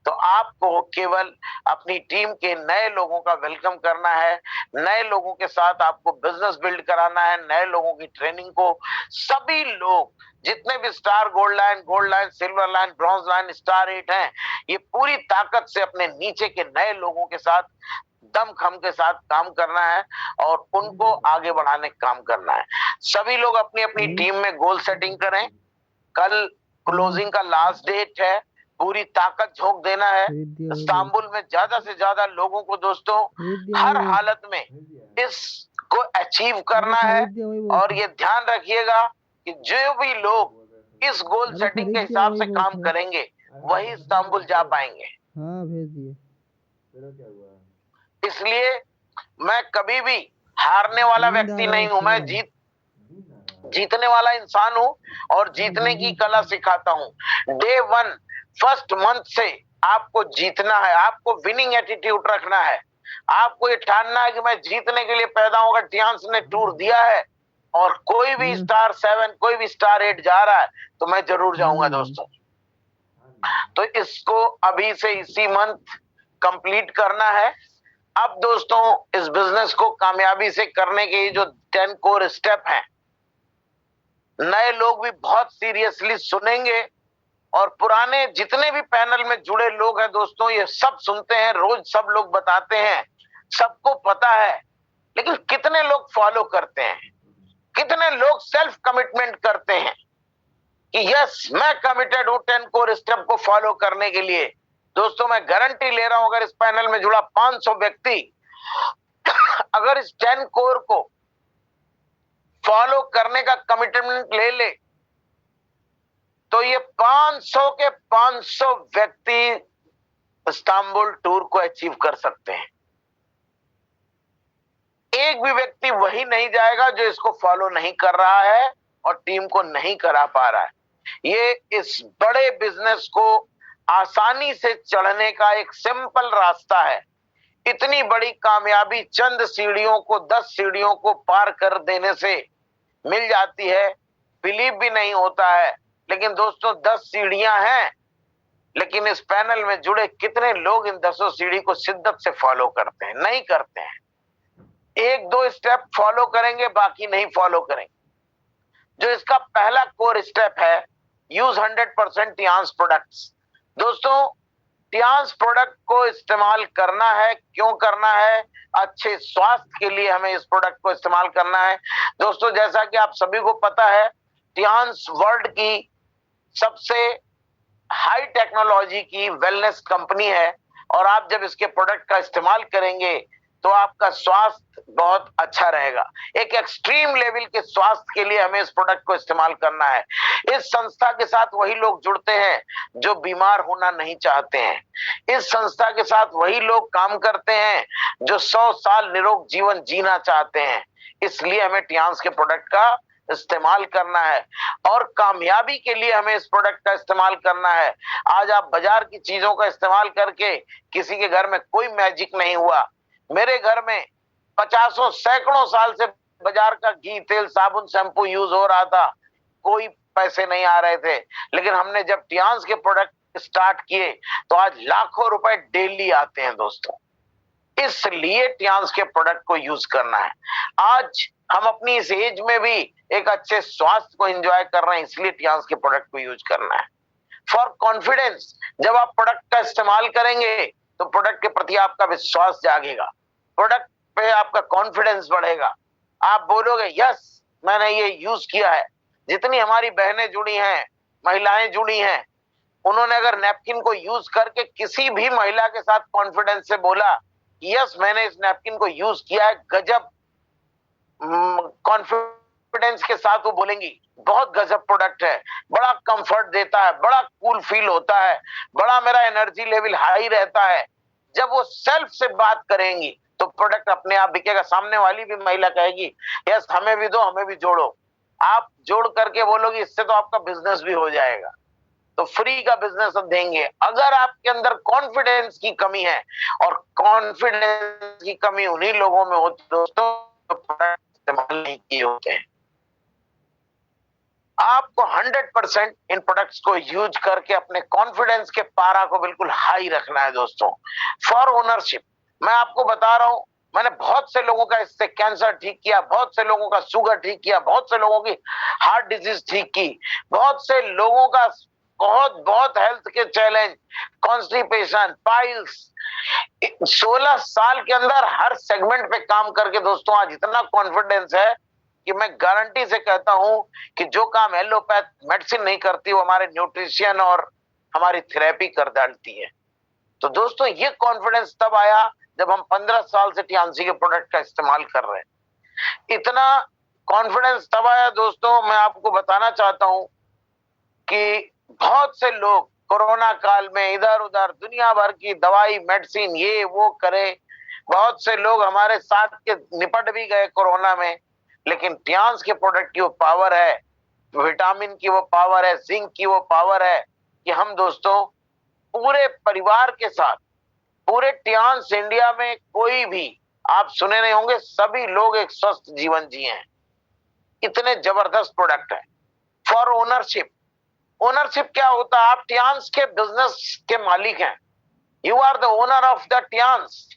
तो आपको केवल अपनी टीम के नए लोगों का वेलकम करना है, नए लोगों के साथ आपको बिजनेस बिल्ड कराना है, नए लोगों की ट्रेनिंग को सभी लोग, जितने भी star gold line silver line bronze line star 8 हैं, ये पूरी ताकत से अपने नीचे के नए लोगों के साथ दमखम के साथ काम करना है और उनको आगे बढ़ाने का काम करना है। सभी लोग अपनी अपनी टीम में गोल सेटिंग करें। कल क्लोजिंग का लास्ट डेट है, पूरी ताकत झोंक देना है। इस्तांबुल में ज्यादा से ज्यादा लोगों को दोस्तों हर हालत में इसको अचीव करना है। और ये ध्यान रखिएगा कि जो भी लोग इस गोल सेटिंग के हिसाब से काम करेंगे वही इस्तांबुल जा पाएंगे। हाँ भेज दिए। इसलिए मैं कभी भी हारने वाला व्यक्ति नहीं हूं, मैं जीतने वाला इंसान हूं और जीतने की कला सिखाता हूं। डे 1 फर्स्ट मंथ से आपको जीतना है, आपको विनिंग एटीट्यूड रखना है, आपको ये ठानना है कि मैं जीतने के लिए पैदा हूं। अगर टियांस ने टूर दिया है और कोई भी स्टार 7 कोई भी स्टार 8 जा रहा है तो मैं जरूर जाऊंगा दोस्तों। तो इसको अभी से इसी मंथ कंप्लीट करना है। अब दोस्तों इस बिजनेस को कामयाबी से करने के जो 10 कोर स्टेप हैं, नए लोग भी बहुत सीरियसली सुनेंगे और पुराने जितने भी पैनल में जुड़े लोग हैं दोस्तों, ये सब सुनते हैं, रोज सब लोग बताते हैं, सबको पता है, लेकिन कितने लोग फॉलो करते हैं, कितने लोग सेल्फ कमिटमेंट करते हैं कि यस मैं कमिटेड हूं 10 कोर स्टेप को फॉलो करने के लिए। दोस्तों मैं गारंटी ले रहा हूं, अगर इस पैनल में जुड़ा 500 व्यक्ति अगर इस 10 कोर को फॉलो करने का कमिटमेंट ले ले तो ये 500 के 500 व्यक्ति इस्तांबुल टूर को अचीव कर सकते हैं। एक भी व्यक्ति वही नहीं जाएगा जो इसको फॉलो नहीं कर रहा है और टीम को नहीं करा पा रहा है। ये इस बड़े बिजनेस को आसानी से चढ़ने का एक सिंपल रास्ता है। इतनी बड़ी कामयाबी चंद सीढ़ियों को 10 सीढ़ियों को पार कर देने से मिल जाती है, बिलीव भी नहीं होता है। लेकिन दोस्तों 10 सीढ़ियां हैं, लेकिन इस पैनल में जुड़े कितने लोग इन 10 सीढ़ी को शिद्दत से फॉलो करते हैं? नहीं करते हैं। 1-2 स्टेप फॉलो करेंगे, बाकी नहीं फॉलो करेंगे। जो इसका पहला कोर स्टेप है, यूज 100% टियांस प्रोडक्ट्स। दोस्तों टियांस प्रोडक्ट को इस्तेमाल करना है, क्यों करना है? अच्छे स्वास्थ्य के लिए हमें इस प्रोडक्ट को इस्तेमाल करना है। दोस्तों जैसा कि आप सभी को पता है, टियांस वर्ल्ड की सबसे हाई टेक्नोलॉजी की वेलनेस कंपनी है और आप जब इसके प्रोडक्ट का इस्तेमाल करेंगे तो आपका स्वास्थ्य बहुत अच्छा रहेगा। एक एक्सट्रीम लेवल के स्वास्थ्य के लिए हमें इस प्रोडक्ट को इस्तेमाल करना है। इस संस्था के साथ वही लोग जुड़ते हैं जो बीमार होना नहीं चाहते हैं। इस संस्था के साथ वही लोग काम करते हैं जो 100 साल निरोग जीवन जीना चाहते हैं। इसलिए हमें टियांस के प्रोडक्ट का इस्तेमाल करना है और कामयाबी के लिए हमें इस प्रोडक्ट का इस्तेमाल करना है। आज आप बाजार की चीजों का इस्तेमाल करके, किसी के घर में कोई मैजिक नहीं हुआ। मेरे घर में 50 सैकड़ों साल से बाजार का घी तेल साबुन शैम्पू यूज हो रहा था, कोई पैसे नहीं आ रहे थे, लेकिन हमने जब टियांस के प्रोडक्ट स्टार्ट किए तो आज लाखों रुपए डेली आते हैं दोस्तों। इसलिए टियांस के प्रोडक्ट को यूज करना है। आज हम अपनी इस एज में भी एक अच्छे स्वास्थ्य को एंजॉय कर रहे हैं, इसलिए टियांस के प्रोडक्ट को यूज करना है। फॉर कॉन्फिडेंस, जब आप प्रोडक्ट का इस्तेमाल करेंगे तो प्रोडक्ट के प्रति आपका विश्वास जागेगा, प्रोडक्ट पे आपका कॉन्फिडेंस बढ़ेगा। आप बोलोगे यस मैंने ये यूज किया है। जितनी हमारी बहनें जुड़ी हैं, महिलाएं जुड़ी हैं, उन्होंने अगर नैपकिन को यूज करके किसी भी महिला के साथ कॉन्फिडेंस से बोला यस मैंने इस नैपकिन को यूज किया है, गजब कॉन्फिडेंस कॉन्फिडेंस के साथ वो बोलेंगी बहुत गजब प्रोडक्ट है, बड़ा कंफर्ट देता है, बड़ा कूल फील होता है, बड़ा मेरा एनर्जी लेवल हाई रहता है। जब वो सेल्फ से बात करेंगी तो प्रोडक्ट अपने आप बिकेगा। सामने वाली भी महिला कहेगी यस हमें भी दो, हमें भी जोड़ो। आप जोड़ करके बोलोगी इससे तो आपका बिजनेस भी हो जाएगा, तो फ्री का बिजनेस देंगे। अगर आपके अंदर कॉन्फिडेंस की कमी है, और कॉन्फिडेंस की कमी उन्हीं लोगों में होती है दोस्तों जो प्रोडक्ट इस्तेमाल नहीं किए होते हैं। आपको 100% इन प्रोडक्ट्स को यूज करके अपने कॉन्फिडेंस के पारा को बिल्कुल हाई रखना है दोस्तों। फॉर ओनरशिप मैं आपको बता रहा हूं, मैंने बहुत से लोगों का इससे कैंसर ठीक किया, बहुत से लोगों का शुगर ठीक किया, बहुत से लोगों की हार्ट डिजीज ठीक की, बहुत से लोगों का बहुत बहुत हेल्थ के चैलेंज, कॉन्स्टिपेशन, पाइल्स, 16 साल के अंदर हर सेगमेंट पे काम करके दोस्तों आज इतना कॉन्फिडेंस है कि मैं गारंटी से कहता हूं कि जो काम एलोपैथ मेडिसिन नहीं करती वो हमारे न्यूट्रिशन और हमारी थेरेपी कर डालती है। तो दोस्तों ये कॉन्फिडेंस तब आया जब हम 15 साल से टियान्सी के प्रोडक्ट का इस्तेमाल कर रहे हैं। इतना कॉन्फिडेंस तब आया दोस्तों, मैं आपको बताना चाहता हूं कि बहुत से लोग कोरोना काल में इधर उधर दुनिया भर की दवाई मेडिसिन ये वो करे, बहुत से लोग हमारे साथ के निपट भी गए कोरोना में, लेकिन टियान्स के प्रोडक्ट की वो पावर है, विटामिन की वो पावर है, जिंक की वो पावर है कि हम दोस्तों पूरे परिवार के साथ, पूरे टियान्स इंडिया में कोई भी आप सुने नहीं होंगे, सभी लोग एक स्वस्थ जीवन जिए हैं। इतने जबरदस्त प्रोडक्ट है। फॉर ओनरशिप, ओनरशिप क्या होता है? आप टियान्स के बिजनेस के मालिक हैं, you are the owner of the Tiens.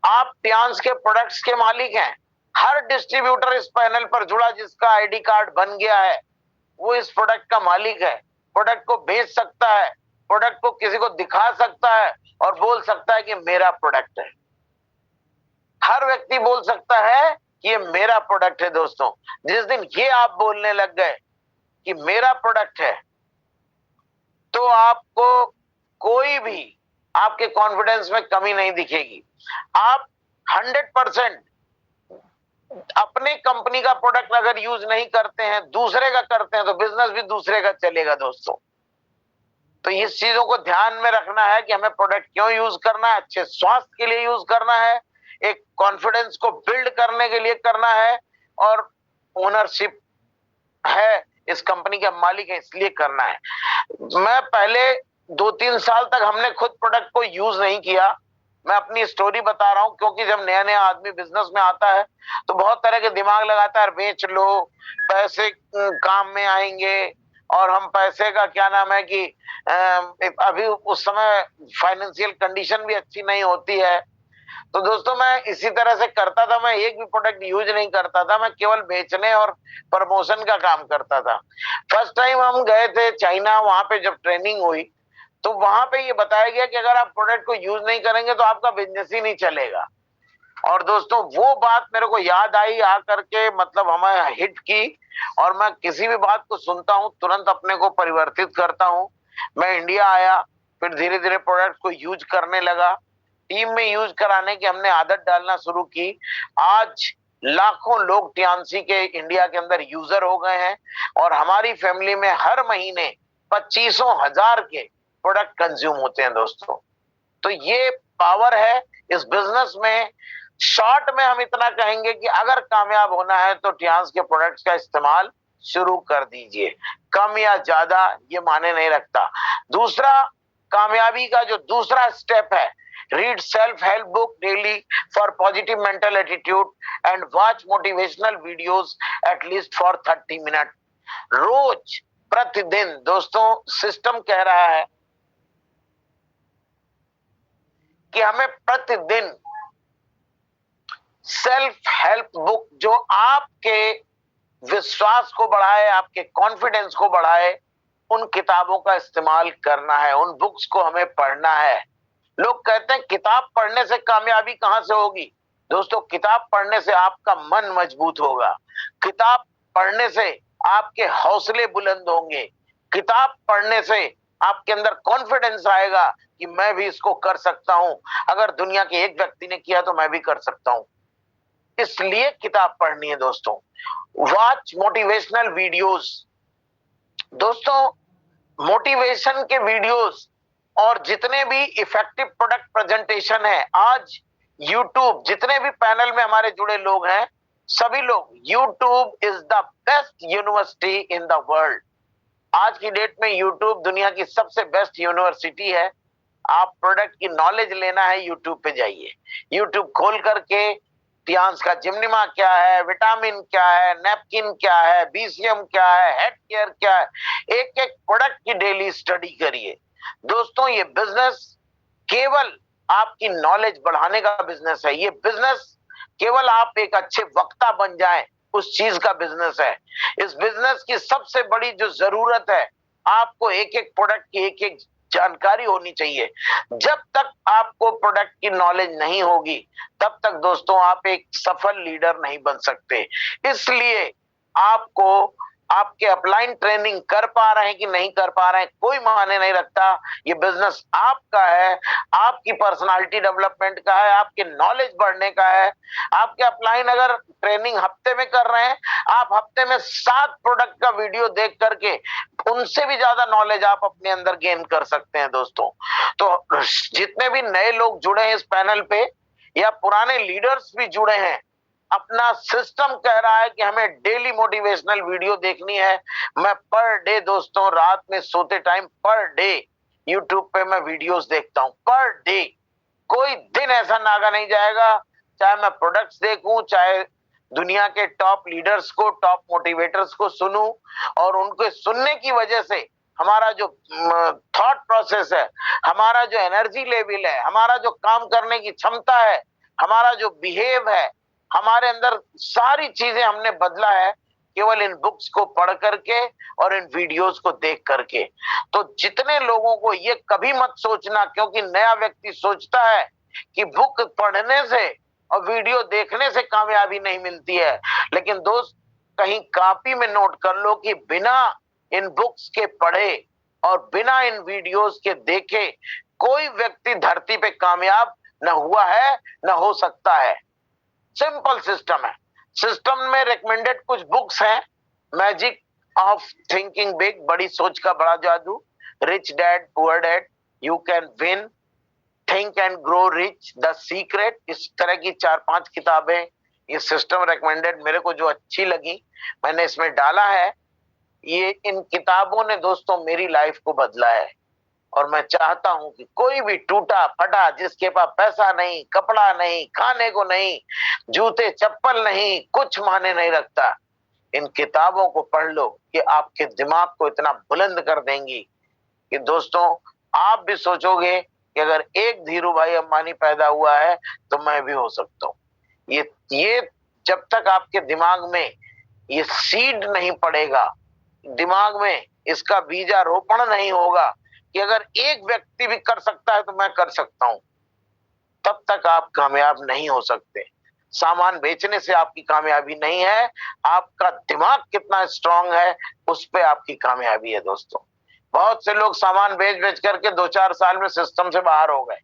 आप टियान्स के प्रोडक्ट्स के मालिक हैं। हर डिस्ट्रीब्यूटर इस पैनल पर जुड़ा जिसका आईडी कार्ड बन गया है वो इस प्रोडक्ट का मालिक है, प्रोडक्ट को बेच सकता है, प्रोडक्ट को किसी को दिखा सकता है और बोल सकता है कि मेरा प्रोडक्ट है। हर व्यक्ति बोल सकता है कि ये मेरा प्रोडक्ट है। दोस्तों जिस दिन ये आप बोलने लग गए कि मेरा प्रोडक्ट है तो आपको कोई भी आपके कॉन्फिडेंस में कमी नहीं दिखेगी। आप 100% अपने कंपनी का प्रोडक्ट अगर यूज नहीं करते हैं, दूसरे का करते हैं, तो बिजनेस भी दूसरे का चलेगा दोस्तों। तो इस चीजों को ध्यान में रखना है कि हमें प्रोडक्ट क्यों यूज करना है, अच्छे स्वास्थ्य के लिए यूज करना है, एक कॉन्फिडेंस को बिल्ड करने के लिए करना है, और ओनरशिप है, इस कंपनी का मालिक है इसलिए करना है। मैं पहले 2-3 साल तक हमने खुद प्रोडक्ट को यूज नहीं किया। मैं अपनी स्टोरी बता रहा हूं क्योंकि जब नया नया आदमी बिजनेस में आता है तो बहुत तरह के दिमाग लगाता है, बेच लो पैसे काम में आएंगे, और हम पैसे का क्या नाम है कि अभी उस समय फाइनेंशियल कंडीशन भी अच्छी नहीं होती है। तो दोस्तों मैं इसी तरह से करता था, मैं एक भी प्रोडक्ट यूज नहीं करता था, मैं केवल बेचने और प्रमोशन का काम करता था। फर्स्ट टाइम हम गए थे चाइना, वहां पे जब ट्रेनिंग हुई तो वहां पे ये बताया गया कि अगर आप प्रोडक्ट को यूज नहीं करेंगे तो आपका बिजनेस ही नहीं चलेगा। और दोस्तों वो बात मेरे को याद आई आकर के, मतलब हमें हिट की, और मैं किसी भी बात को सुनता हूं तुरंत अपने को परिवर्तित करता हूं। मैं इंडिया आया, फिर धीरे धीरे प्रोडक्ट को यूज करने लगा, टीम में यूज कराने की हमने आदत डालना शुरू की। आज लाखों लोग टियान्सी के इंडिया के अंदर यूजर हो गए हैं, और हमारी फैमिली में हर महीने 25,000 के प्रोडक्ट कंज्यूम होते हैं दोस्तों। तो ये पावर है इस बिजनेस में। शॉर्ट में हम इतना कहेंगे कि अगर कामयाब होना है तो टियान्स के प्रोडक्ट्स का इस्तेमाल शुरू कर दीजिए, कम या ज्यादा ये माने नहीं रखता। दूसरा, कामयाबी का जो दूसरा स्टेप है, read self-help book daily for positive mental attitude and watch motivational videos at least for 30 minutes रोज प्रतिदिन। दोस्तों सिस्टम कह रहा है कि हमें प्रतिदिन सेल्फ हेल्प बुक जो आपके विश्वास को बढ़ाए, आपके कॉन्फिडेंस को बढ़ाए, उन किताबों का इस्तेमाल करना है, उन बुक्स को हमें पढ़ना है। लोग कहते हैं किताब पढ़ने से कामयाबी कहां से होगी? दोस्तों किताब पढ़ने से आपका मन मजबूत होगा, किताब पढ़ने से आपके हौसले बुलंद होंगे, किताब पढ़ने से आपके अंदर कॉन्फिडेंस आएगा कि मैं भी इसको कर सकता हूं, अगर दुनिया के एक व्यक्ति ने किया तो मैं भी कर सकता हूं। इसलिए किताब पढ़नी है दोस्तों। Watch motivational videos. दोस्तों, मोटिवेशन के वीडियोस और जितने भी इफेक्टिव प्रोडक्ट प्रेजेंटेशन है, आज यूट्यूब, जितने भी पैनल में हमारे जुड़े लोग हैं, सभी लोग, YouTube is the best university in the world. आज की डेट में यूट्यूब दुनिया की सबसे बेस्ट यूनिवर्सिटी है। आप प्रोडक्ट की नॉलेज लेना है, यूट्यूब पे जाइए। यूट्यूब खोल करके टियान्स का जिम्निमा क्या है, विटामिन क्या है, नेपकिन क्या है, बीसीएम क्या है, हेड केयर क्या है, एक एक प्रोडक्ट की डेली स्टडी करिए। दोस्तों, ये बिजनेस केवल आपकी नॉलेज बढ़ाने का बिजनेस है। ये बिजनेस केवल आप एक अच्छे वक्ता बन जाएं, उस चीज का बिजनेस है। इस बिजनेस की सबसे बड़ी जो जरूरत है, आपको एक एक प्रोडक्ट की एक एक जानकारी होनी चाहिए। जब तक आपको प्रोडक्ट की नॉलेज नहीं होगी, तब तक दोस्तों आप एक सफल लीडर नहीं बन सकते। इसलिए आपको, आपके अपलाइन ट्रेनिंग कर पा रहे हैं कि नहीं कर पा रहे हैं, कोई मायने नहीं रखता। ये बिजनेस आपका है, आपकी पर्सनालिटी डेवलपमेंट का है, आपके नॉलेज बढ़ने का है। आपके अपलाइन अगर ट्रेनिंग हफ्ते में कर रहे हैं, आप हफ्ते में 7 प्रोडक्ट का वीडियो देख करके उनसे भी ज्यादा नॉलेज आप अपने अंदर गेन कर सकते हैं दोस्तों। तो जितने भी नए लोग जुड़े हैं इस पैनल पे, या पुराने लीडर्स भी जुड़े हैं, अपना सिस्टम कह रहा है कि हमें डेली मोटिवेशनल वीडियो देखनी है। मैं पर डे दोस्तों, रात में सोते टाइम पर डे यूट्यूब पे मैं वीडियोस देखता हूं, पर डे। कोई दिन ऐसा नागा नहीं जाएगा, चाहे मैं प्रोडक्ट्स देखूं, चाहे दुनिया के टॉप लीडर्स को, टॉप मोटिवेटर्स को सुनूं, और उनको सुनने की वजह से हमारा जो थॉट प्रोसेस है, हमारा जो एनर्जी लेवल है, हमारा जो काम करने की क्षमता है, हमारा जो बिहेव है, हमारे अंदर सारी चीजें हमने बदला है केवल इन बुक्स को पढ़ करके और इन वीडियोस को देख करके। तो जितने लोगों को, ये कभी मत सोचना, क्योंकि नया व्यक्ति सोचता है कि बुक पढ़ने से और वीडियो देखने से कामयाबी नहीं मिलती है। लेकिन दोस्त, कहीं कॉपी में नोट कर लो कि बिना इन बुक्स के पढ़े और बिना इन वीडियोस के देखे कोई व्यक्ति धरती पे कामयाब न हुआ है, न हो सकता है। सिंपल सिस्टम है। सिस्टम में रिकमेंडेड कुछ बुक्स हैं। मैजिक ऑफ थिंकिंग बिग, बड़ी सोच का बड़ा जादू, rich dad poor dad, you can win, think and grow rich, the secret, इस तरह की 4-5 किताबें ये सिस्टम रिकमेंडेड मेरे को जो अच्छी लगी, मैंने इसमें डाला है। ये इन किताबों ने दोस्तों मेरी लाइफ को बदला है। और मैं चाहता हूं कि कोई भी टूटा फटा, जिसके पास पैसा नहीं, कपड़ा नहीं, खाने को नहीं, जूते चप्पल नहीं, कुछ माने नहीं रखता, इन किताबों को पढ़ लो कि आपके दिमाग को इतना बुलंद कर देंगी कि दोस्तों आप भी सोचोगे कि अगर एक धीरू भाई अंबानी पैदा हुआ है तो मैं भी हो सकता हूँ। ये जब तक आपके दिमाग में ये सीड नहीं पड़ेगा, दिमाग में इसका बीजारोपण नहीं होगा कि अगर एक व्यक्ति भी कर सकता है तो मैं कर सकता हूं, तब तक आप कामयाब नहीं हो सकते। सामान बेचने से आपकी कामयाबी नहीं है, आपका दिमाग कितना स्ट्रांग है उस पे आपकी कामयाबी है दोस्तों। बहुत से लोग सामान बेच बेच करके 2-4 साल में सिस्टम से बाहर हो गए,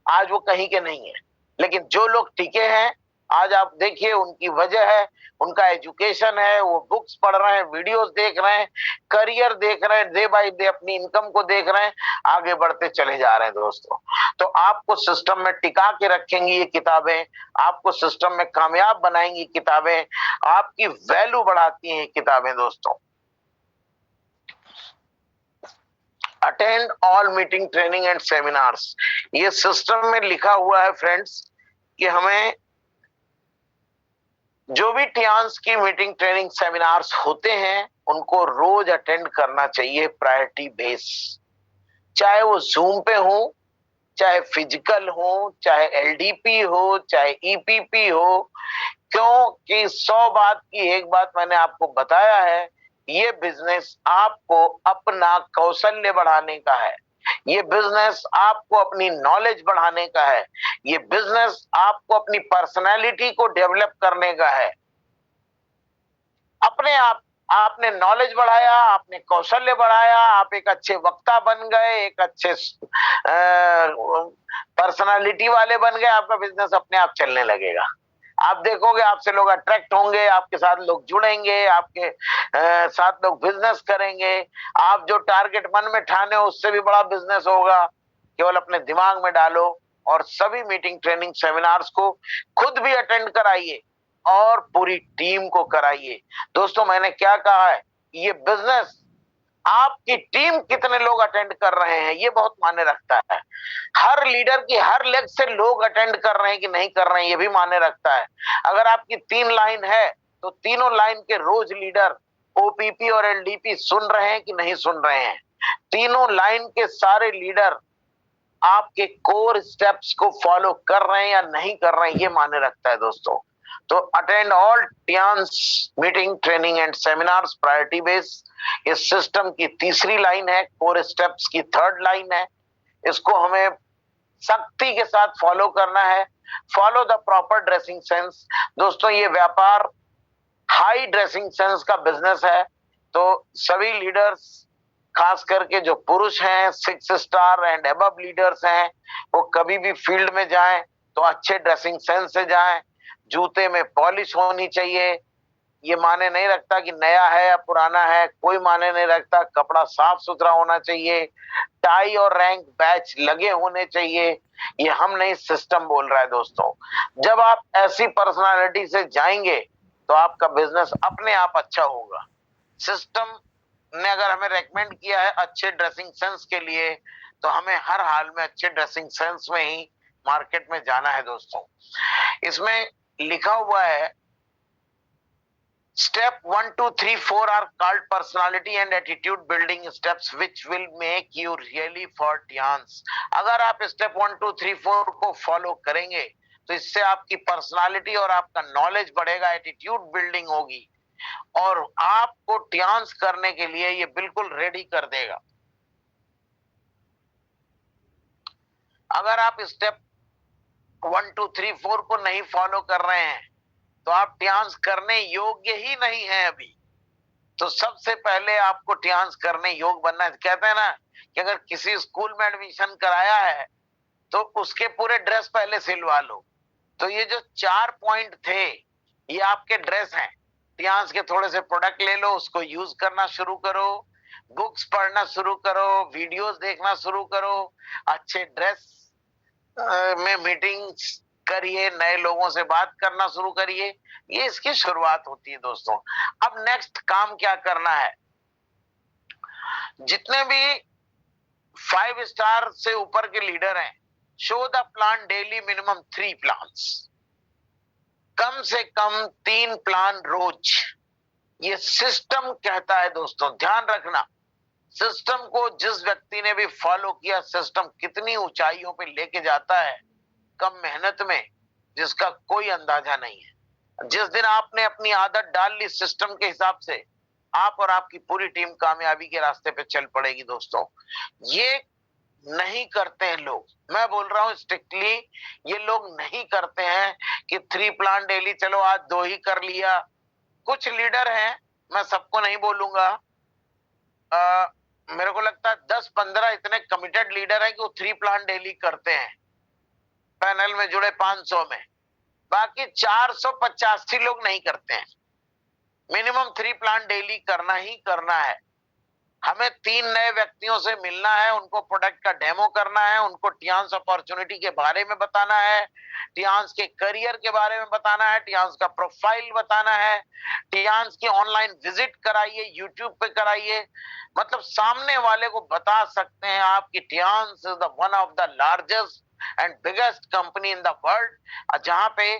आज वो कहीं के नहीं है। लेकिन जो लोग टिके हैं, आज आप देखिए उनकी वजह है, उनका एजुकेशन है, वो बुक्स पढ़ रहे हैं, वीडियोस देख रहे हैं, करियर देख रहे हैं, डे बाय डे अपनी इनकम को देख रहे हैं, आगे बढ़ते चले जा रहे हैं दोस्तों। तो आपको सिस्टम में टिका के रखेंगी ये किताबें, आपको सिस्टम में कामयाब बनाएंगी किताबें, आपकी वैल्यू बढ़ाती हैं किताबें दोस्तों। Attend all meeting, training and seminars, ये सिस्टम में लिखा हुआ है फ्रेंड्स कि हमें जो भी टियान्स की मीटिंग, ट्रेनिंग, सेमिनार्स होते हैं उनको रोज अटेंड करना चाहिए, प्रायोरिटी बेस। चाहे वो जूम पे हो, चाहे फिजिकल हो, चाहे एलडीपी हो, चाहे ईपीपी हो, क्योंकि 100 बात की एक बात मैंने आपको बताया है, ये बिजनेस आपको अपना कौशल्य बढ़ाने का है, ये बिजनेस आपको अपनी नॉलेज बढ़ाने का है, ये बिजनेस आपको अपनी पर्सनैलिटी को डेवलप करने का है। अपने आप आपने नॉलेज बढ़ाया, आपने कौशल्य बढ़ाया, आप एक अच्छे वक्ता बन गए, एक अच्छे पर्सनालिटी वाले बन गए, आपका बिजनेस अपने आप चलने लगेगा। आप देखोगे आपसे लोग अट्रैक्ट होंगे, आपके साथ लोग जुड़ेंगे, आपके साथ लोग बिजनेस करेंगे। आप जो टारगेट मन में ठाने हो उससे भी बड़ा बिजनेस होगा। केवल अपने दिमाग में डालो और सभी मीटिंग, ट्रेनिंग, सेमिनार्स को खुद भी अटेंड कराइए और पूरी टीम को कराइए। दोस्तों, मैंने क्या कहा है, ये बिजनेस आपकी टीम कितने लोग अटेंड कर रहे हैं ये बहुत मायने रखता है। हर लीडर की हर लेग से लोग अटेंड कर रहे हैं कि नहीं कर रहे हैं ये भी मायने रखता है। अगर आपकी 3 लाइन है तो तीनों लाइन के रोज लीडर ओपीपी और एलडीपी सुन रहे हैं कि नहीं सुन रहे हैं। तीनों लाइन के सारे लीडर आपके कोर स्टेप्स को फॉलो कर रहे हैं या नहीं कर रहे हैं ये मायने रखता है दोस्तों। तो attend all Tiens meeting, training and seminars priority base. इस सिस्टम की तीसरी लाइन है, कोर स्टेप्स की थर्ड लाइन है। इसको हमें सख्ती के साथ फॉलो करना है। Follow the proper dressing sense. दोस्तों, ये व्यापार हाई ड्रेसिंग सेंस का बिजनेस है, तो सभी लीडर्स, खास करके जो पुरुष हैं, 6 स्टार एंड अबव लीडर्स हैं, वो कभी भी फील्ड में जाएं तो अच्छे ड्रेसिंग सेंस से जाएं। जूते में पॉलिश होनी चाहिए। ये माने नहीं रखता कि नया है या पुराना है, कोई माने नहीं रखता। कपड़ा साफ सुथरा होना चाहिए, टाई और रैंक बैच लगे होने चाहिए। ये हम नहीं, सिस्टम बोल रहा है दोस्तों। जब आप ऐसी पर्सनालिटी से जाएंगे तो आपका बिजनेस अपने आप अच्छा होगा। सिस्टम ने अगर हमें रेकमेंड किया है अच्छे ड्रेसिंग सेंस के लिए, तो हमें हर हाल में अच्छे ड्रेसिंग सेंस में ही मार्केट में जाना है दोस्तों। इसमें लिखा हुआ है Step 1, 2, 3, 4 are called personality and attitude building steps which will make you really for Tians। अगर आप स्टेप 1, 2, 3, 4 को फॉलो करेंगे तो इससे आपकी पर्सनालिटी और आपका नॉलेज बढ़ेगा, एटीट्यूड बिल्डिंग होगी और आपको टियान्स करने के लिए ये बिल्कुल रेडी कर देगा। अगर आप स्टेप 1, 2, 3, 4 को नहीं फॉलो कर रहे हैं तो आप टियान्स करने योग्य ही नहीं है अभी। तो सबसे पहले आपको टियान्स करने योग्य बनना है। कहते हैं ना कि अगर किसी स्कूल में एडमिशन कराया है तो उसके पूरे ड्रेस पहले सिलवा लो। तो ये जो 4 पॉइंट थे ये आपके ड्रेस हैं। टियान्स के थोड़े से प्रोडक्ट ले लो, उसको यूज करना शुरू करो, बुक्स पढ़ना शुरू करो, वीडियोस देखना शुरू करो, अच्छे ड्रेस में मीटिंग्स करिए, नए लोगों से बात करना शुरू करिए। ये इसकी शुरुआत होती है दोस्तों। अब नेक्स्ट काम क्या करना है, जितने भी 5 स्टार से ऊपर के लीडर हैं, show the plan daily, minimum 3 plans, कम से कम 3 प्लान रोज। ये सिस्टम कहता है दोस्तों, ध्यान रखना। सिस्टम को जिस व्यक्ति ने भी फॉलो किया, सिस्टम कितनी ऊंचाइयों पे लेके जाता है कम मेहनत में, जिसका कोई अंदाजा नहीं है। जिस दिन आपने अपनी आदत डाल ली सिस्टम के हिसाब से, आप और आपकी पूरी टीम कामयाबी के रास्ते पे चल पड़ेगी दोस्तों। ये नहीं करते हैं लोग, मैं बोल रहा हूं स्ट्रिक्टली, ये लोग नहीं करते हैं कि 3 प्लान डेली, चलो आज 2 ही कर लिया। कुछ लीडर हैं, मैं सबको नहीं बोलूंगा, मेरे को लगता है 10-15 इतने कमिटेड लीडर हैं कि वो 3 प्लान डेली करते हैं, पैनल में जुड़े 500 में। बाकी 485 लोग नहीं करते हैं। मिनिमम 3 प्लान डेली करना ही करना है। हमें 3 नए व्यक्तियों से मिलना है, उनको प्रोडक्ट का डेमो करना है, उनको टियान्स अपॉर्चुनिटी के बारे में बताना है, टियान्स के करियर के बारे में बताना है, टियान्स का प्रोफाइल बताना है, टियान्स की ऑनलाइन विजिट कराइए, यूट्यूब पे कराइए। मतलब सामने वाले को बता सकते हैं आप कि Tiens is the one of the largest and biggest company in the world, जहां पे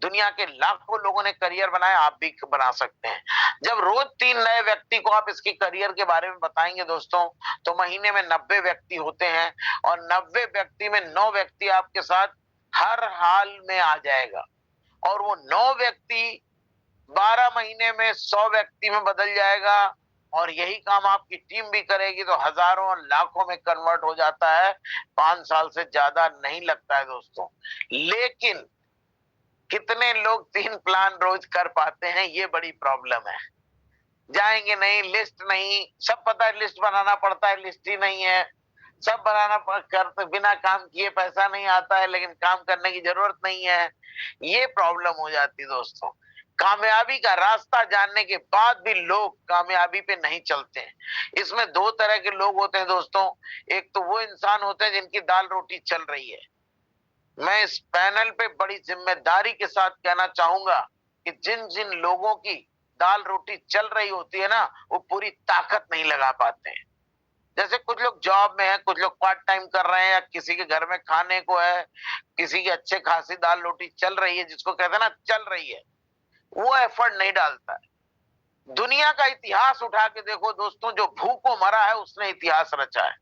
दुनिया के लाखों लोगों ने करियर बनाया, आप भी बना सकते हैं। जब रोज 3 नए व्यक्ति को आप इसके करियर के बारे में बताएंगे दोस्तों, तो महीने में 90 व्यक्ति होते हैं और 90 व्यक्ति में 9 व्यक्ति आपके साथ हर हाल में आ जाएगा और वो 9 व्यक्ति 12 महीने में 100 व्यक्ति में बदल जाएगा और यही काम आपकी टीम भी करेगी तो हजारों और लाखों में कन्वर्ट हो जाता है। 5 साल से ज्यादा नहीं लगता है दोस्तों। लेकिन कितने लोग 3 प्लान रोज कर पाते हैं, ये बड़ी प्रॉब्लम है। जाएंगे नहीं, लिस्ट नहीं, सब पता है लिस्ट बनाना पड़ता है, लिस्ट ही नहीं है। सब करते बिना काम किए पैसा नहीं आता है, लेकिन काम करने की जरूरत नहीं है। ये प्रॉब्लम हो जाती है दोस्तों। कामयाबी का रास्ता जानने के बाद भी लोग कामयाबी पे नहीं चलते हैं। इसमें दो तरह के लोग होते हैं दोस्तों। एक तो वो इंसान होते हैं जिनकी दाल रोटी चल रही है। मैं इस पैनल पे बड़ी जिम्मेदारी के साथ कहना चाहूंगा कि जिन जिन लोगों की दाल रोटी चल रही होती है ना, वो पूरी ताकत नहीं लगा पाते हैं। जैसे कुछ लोग जॉब में है, कुछ लोग पार्ट टाइम कर रहे हैं, या किसी के घर में खाने को है, किसी की अच्छे खासी दाल रोटी चल रही है, जिसको कहते हैं ना चल रही है, वो एफर्ट नहीं डालता है। दुनिया का इतिहास उठा के देखो दोस्तों, जो भूखों मरा है उसने इतिहास रचा है।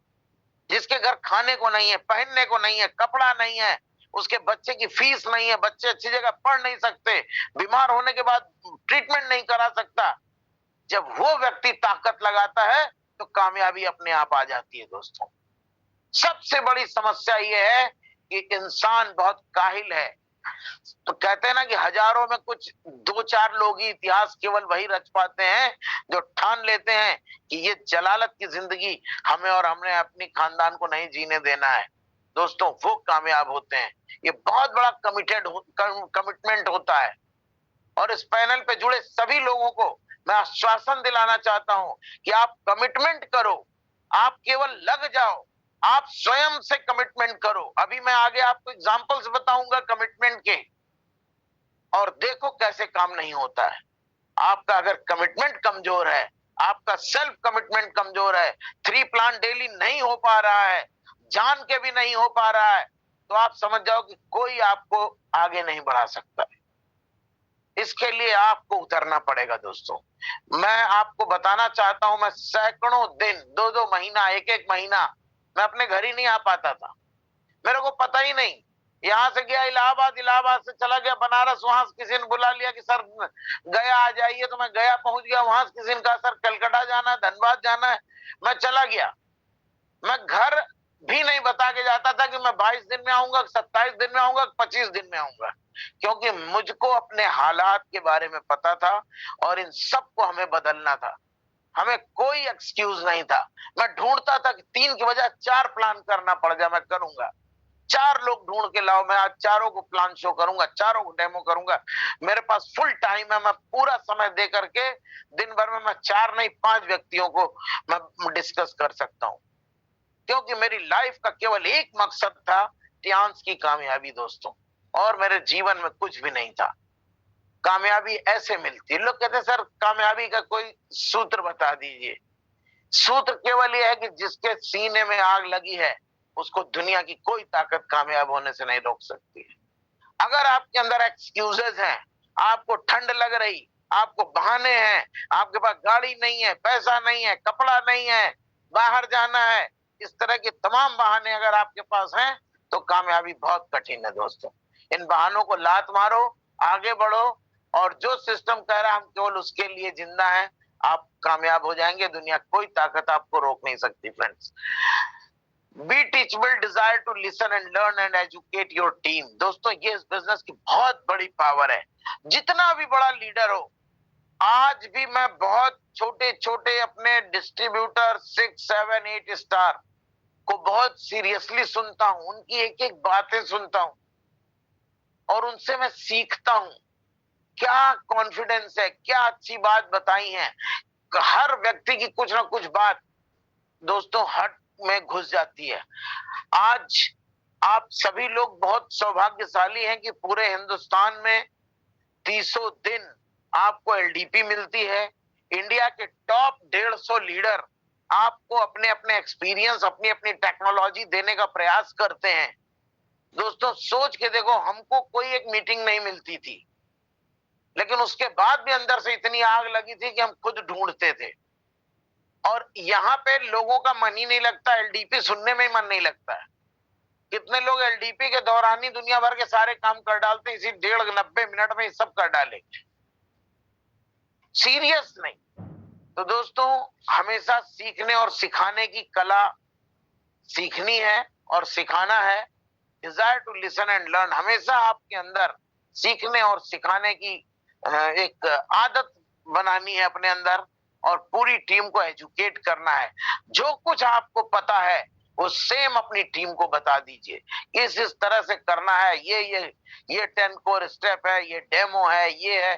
जिसके घर खाने को नहीं है, पहनने को नहीं है, कपड़ा नहीं है, उसके बच्चे की फीस नहीं है, बच्चे अच्छी जगह पढ़ नहीं सकते, बीमार होने के बाद ट्रीटमेंट नहीं करा सकता, जब वो व्यक्ति ताकत लगाता है तो कामयाबी अपने आप आ जाती है दोस्तों। सबसे बड़ी समस्या ये है कि इंसान बहुत काहिल है। तो कहते हैं ना कि हजारों में कुछ दो चार लोग ही इतिहास केवल वही रच पाते हैं जो ठान लेते हैं कि ये जलालत की जिंदगी हमें और हमने अपनी खानदान को नहीं जीने देना है। दोस्तों, वो कामयाब होते हैं। ये बहुत बड़ा कमिटमेंट होता है। और इस पैनल पे जुड़े सभी लोगों को मैं आश्वासन दिलाना चाहता हूं कि आप कमिटमेंट करो। आप केवल लग जाओ, आप स्वयं से कमिटमेंट करो। अभी मैं आगे आपको एग्जांपल्स बताऊंगा कमिटमेंट के, और देखो कैसे काम नहीं होता है। आपका अगर कमिटमेंट कमजोर है, आपका सेल्फ कमिटमेंट कमजोर है, 3 प्लान डेली नहीं हो पा रहा है, जान के भी नहीं हो पा रहा है, तो आप समझ जाओ कि कोई आपको आगे नहीं बढ़ा सकता है। इसके लिए आपको उतरना पड़ेगा दोस्तों। मैं आपको बताना चाहता हूं, मैं सैकड़ों दिन, 2-2 महीना, 1-1 महीना मैं अपने घर ही नहीं आ पाता था। मेरे को पता ही नहीं। यहां से गया इलाहाबाद, इलाहाबाद से चला गया बनारस, वहां से किसी ने बुला लिया कि सर गया आ जाइए, तो मैं गया, पहुंच गया। वहां से किसी ने कहा सर कलकत्ता जाना है, धनबाद जाना है, मैं चला गया। मैं घर भी नहीं बता के जाता था कि मैं 22 दिन में आऊंगा, 27 दिन में आऊंगा, 25 दिन में आऊंगा, क्योंकि मुझको अपने हालात के बारे में पता था और इन सबको हमें बदलना था। हमें कोई एक्सक्यूज नहीं था। मैं ढूंढता था कि 3 की बजाय 4 प्लान करना पड़ जाए, मैं करूंगा। 4 लोग ढूंढ के लाओ, मैं आज चारों को प्लान शो करूंगा, चारों को डेमो करूंगा। मेरे पास फुल टाइम है, मैं पूरा समय दे करके दिन भर में मैं 4 नहीं 5 व्यक्तियों को मैं डिस्कस कर सकता हूं, क्योंकि मेरी लाइफ का केवल एक मकसद था, टियांस की कामयाबी दोस्तों, और मेरे जीवन में कुछ भी नहीं था। कामयाबी ऐसे मिलती है। लोग कहते हैं सर कामयाबी का कोई सूत्र बता दीजिए। सूत्र केवल यह है कि जिसके सीने में आग लगी है, उसको दुनिया की कोई ताकत कामयाब होने से नहीं रोक सकती है। अगर आपके अंदर एक्सक्यूजेस हैं, आपको ठंड लग रही, आपको बहाने हैं, आपके पास गाड़ी नहीं है, पैसा नहीं है, कपड़ा नहीं है, बाहर जाना है, इस तरह के तमाम बहाने अगर आपके पास हैं, तो कामयाबी बहुत कठिन है दोस्तों। इन बहानों को लात मारो, आगे बढ़ो, और जो सिस्टम कह रहा है हम केवल उसके लिए जिंदा हैं, आप कामयाब हो जाएंगे। दुनिया कोई ताकत आपको रोक नहीं सकती friends. Be teachable, desire to listen and learn and educate your team. दोस्तों, ये इस बिजनेस की बहुत बड़ी पावर है। जितना भी बड़ा लीडर हो, आज भी मैं बहुत छोटे छोटे अपने डिस्ट्रीब्यूटर 6, 7, 8 स्टार को बहुत सीरियसली सुनता हूं, उनकी एक एक बातें सुनता हूं और उनसे मैं सीखता हूं। क्या कॉन्फिडेंस है, क्या अच्छी बात बताई है। हर व्यक्ति की कुछ ना कुछ बात दोस्तों हट में घुस जाती है। आज आप सभी लोग बहुत सौभाग्यशाली हैं कि पूरे हिंदुस्तान में 300 दिन आपको एलडीपी मिलती है। इंडिया के टॉप 150 लीडर आपको अपने अपने एक्सपीरियंस, अपनी अपनी टेक्नोलॉजी देने का प्रयास करते हैं। दोस्तों, सोच के देखो, हमको कोई एक मीटिंग नहीं मिलती थी, लेकिन उसके बाद भी अंदर से इतनी आग लगी थी कि हम खुद ढूंढते थे। और यहाँ पे लोगों का मन ही नहीं लगता, एलडीपी सुनने में ही मन नहीं लगता है। कितने लोग एलडीपी के दौरान ही दुनिया भर के सारे काम कर डालते हैं, इसी 90 मिनट में सब कर डालेंगे। सीरियस नहीं। तो दोस्तों, हमेशा सीखने और सिखाने की कला सीखनी है और सिखाना है। Desire to listen and learn, हमेशा आपके अंदर सीखने और सिखाने की एक आदत बनानी है अपने अंदर, और पूरी टीम को एजुकेट करना है। जो कुछ आपको पता है वो सेम अपनी टीम को बता दीजिए इस तरह से करना है, ये 10 कोर स्टेप है, ये डेमो है, ये है,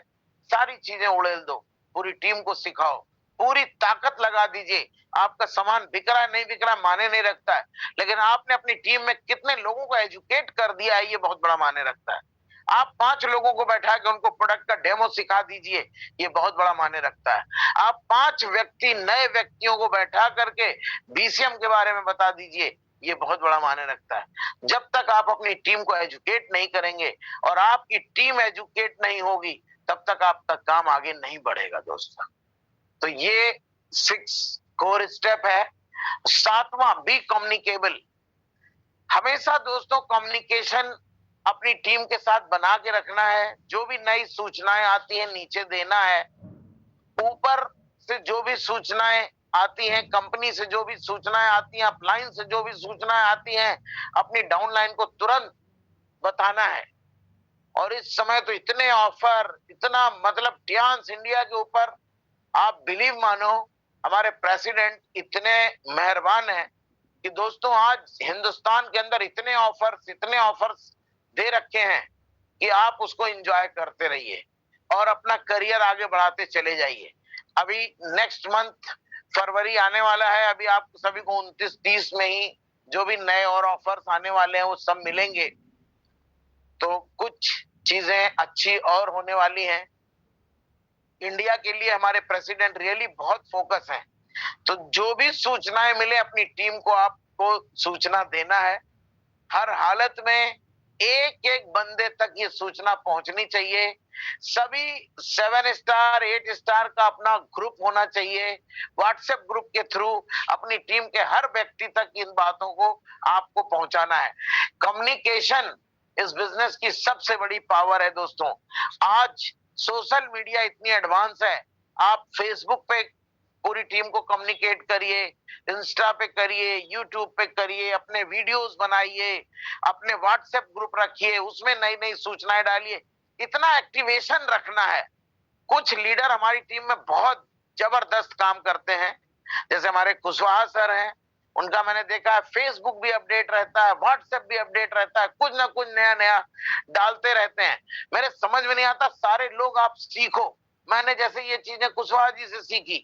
सारी चीजें उड़ेल दो, पूरी टीम को सिखाओ, पूरी ताकत लगा दीजिए। आपका सामान बिक रहा है नहीं बिक रहा माने नहीं रखता है, लेकिन आपने अपनी टीम में कितने लोगों को एजुकेट कर दिया है ये बहुत बड़ा माने रखता है। आप 5 लोगों को बैठा के उनको प्रोडक्ट का डेमो सिखा दीजिए, ये बहुत बड़ा माने रखता है। आप 5 व्यक्ति नए व्यक्तियों को बैठा करके बीसीएम के बारे में बता दीजिए, ये बहुत बड़ा माने रखता है। जब तक आप अपनी टीम को एजुकेट नहीं करेंगे और आपकी टीम एजुकेट नहीं होगी, तब तक आपका काम आगे नहीं बढ़ेगा दोस्तों। तो ये 6 कोर स्टेप है। 7वां, बी कम्युनिकेबल। हमेशा दोस्तों कम्युनिकेशन अपनी टीम के साथ बना के रखना है। जो भी नई सूचनाएं आती हैं नीचे देना है, ऊपर से जो भी सूचनाएं आती हैं, कंपनी से जो भी सूचनाएं आती हैं, अपलाइन से जो भी सूचनाएं आती हैं, अपनी डाउनलाइन को तुरंत बताना है। और इस समय तो इतने ऑफर, इतना मतलब टियांस इंडिया के ऊपर, आप बिलीव मानो हमारे प्रेसिडेंट इतने मेहरबान हैं कि दोस्तों आज हिंदुस्तान के अंदर इतने ऑफर्स दे रखे हैं कि आप उसको एंजॉय करते रहिए और अपना करियर आगे बढ़ाते चले जाइए। अभी नेक्स्ट मंथ फरवरी आने वाला है, अभी आप सभी को 29-30 में ही जो भी नए और ऑफर्स आने वाले हैं वो सब मिलेंगे। तो कुछ चीजें अच्छी और होने वाली हैं। इंडिया के लिए हमारे प्रेसिडेंट रियली बहुत फोकस है। तो जो भी सूचनाएं मिले अपनी टीम को आपको सूचना देना है। हर हालत में एक एक बंदे तक ये सूचना पहुंचनी चाहिए। सभी 7 स्टार 8 स्टार का अपना ग्रुप होना चाहिए। व्हाट्सएप ग्रुप के थ्रू अपनी टीम के हर व्यक्ति तक इन बातों को आपको पहुंचाना है। कम्युनिकेशन इस बिजनेस की सबसे बड़ी पावर है दोस्तों। आज सोशल मीडिया इतनी एडवांस है, आप फेसबुक पे पूरी टीम को कम्युनिकेट करिए, इंस्टा पे करिए, यूट्यूब पे करिए, अपने वीडियोस बनाइए, अपने व्हाट्सएप ग्रुप रखिए, उसमें नई नई सूचनाएं डालिए। इतना एक्टिवेशन रखना है। कुछ लीडर हमारी टीम में बहुत जबरदस्त काम करते हैं, जैसे हमारे कुशवाहा सर हैं, उनका मैंने देखा है फेसबुक भी अपडेट रहता है, व्हाट्सएप भी अपडेट रहता है, कुछ ना कुछ नया नया डालते रहते हैं। मेरे समझ में नहीं आता, सारे लोग आप सीखो। मैंने जैसे ये चीजें कुशवाहा जी से सीखी।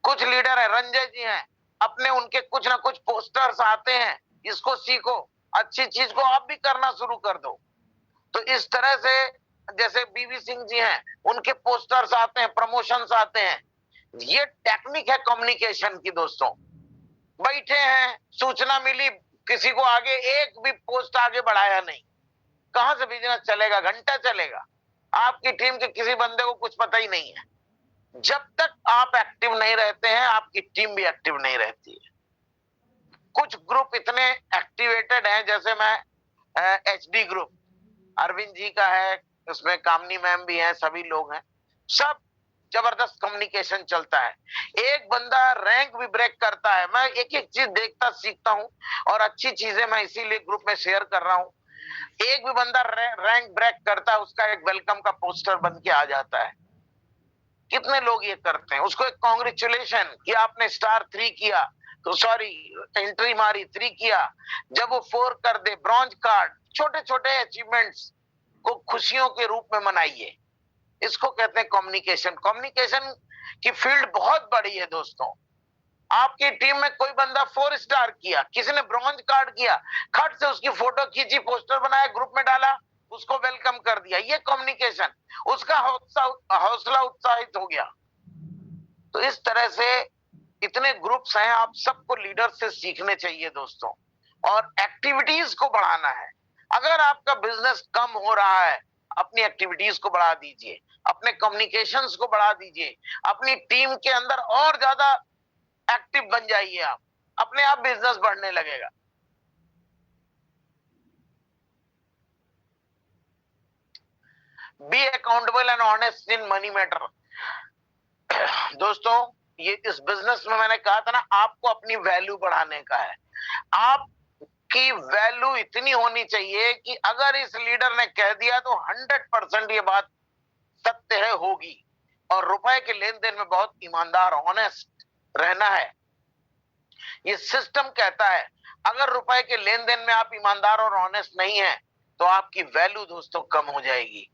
कुछ लीडर है, रंजय जी हैं, अपने उनके कुछ ना कुछ पोस्टर्स आते हैं, इसको सीखो, अच्छी चीज को आप भी करना शुरू कर दो। तो इस तरह से जैसे बीवी सिंह जी हैं, उनके पोस्टर्स आते हैं, प्रमोशंस आते हैं। ये टेक्निक है कम्युनिकेशन की दोस्तों। बैठे हैं, सूचना मिली, किसी को आगे एक भी पोस्ट आगे बढ़ाया नहीं, कहां से बिजनेस चलेगा? घंटा चलेगा। आपकी टीम के किसी बंदे को कुछ पता ही नहीं है। जब तक आप एक्टिव नहीं रहते हैं, आपकी टीम भी एक्टिव नहीं रहती है। कुछ ग्रुप इतने एक्टिवेटेड हैं, जैसे मैं एचडी ग्रुप अरविंद जी का है, उसमें कामनी मैम भी है, सभी लोग हैं, सब जबरदस्त कम्युनिकेशन चलता है। एक बंदा रैंक भी ब्रेक करता है, मैं एक एक चीज देखता सीखता हूं और अच्छी चीजें मैं इसीलिए ग्रुप में शेयर कर रहा हूं। एक भी बंदा रैंक ब्रेक करता है, उसका एक वेलकम का पोस्टर बन के आ जाता है। कितने लोग ये करते हैं, उसको एक कॉन्ग्रेचुलेशन कि आपने स्टार 3 किया, तो सॉरी एंट्री मारी 3 किया, जब वो 4 कर दे, ब्रॉन्ज कार्ड, छोटे छोटे अचीवमेंट्स को खुशियों के रूप में मनाइए। इसको कहते हैं कम्युनिकेशन। कम्युनिकेशन की फील्ड बहुत बड़ी है दोस्तों। आपकी टीम में कोई बंदा 4 स्टार किया, किसी ने ब्रॉन्ज कार्ड किया, खट से उसकी फोटो खींची, पोस्टर बनाया, ग्रुप में डाला, उसको वेलकम कर दिया, ये कम्युनिकेशन। उसका हौसला उत्साहित हो गया। तो इस तरह से इतने ग्रुप्स हैं, आप सबको लीडर से सीखने चाहिए दोस्तों, और एक्टिविटीज को बढ़ाना है। अगर आपका बिजनेस कम हो रहा है, अपनी एक्टिविटीज को बढ़ा दीजिए, अपने कम्युनिकेशंस को बढ़ा दीजिए, अपनी टीम के अंदर और ज्यादा एक्टिव बन जाइए आप, अपने आप बिजनेस बढ़ने लगेगा। B accountable and honest in money matter. दोस्तों ये इस बिजनेस में मैंने कहा था ना, आपको अपनी वैल्यू बढ़ाने का है। आपकी वैल्यू इतनी होनी चाहिए कि अगर इस लीडर ने कह दिया तो 100% ये बात सत्य है, होगी। और रुपए के लेन देन में बहुत ईमानदार ऑनेस्ट रहना है। ये सिस्टम कहता है अगर रुपए के लेन देन में आप ईमानदार और ऑनेस्ट नहीं है तो आपकी वैल्यू दोस्तों कम हो जाएगी।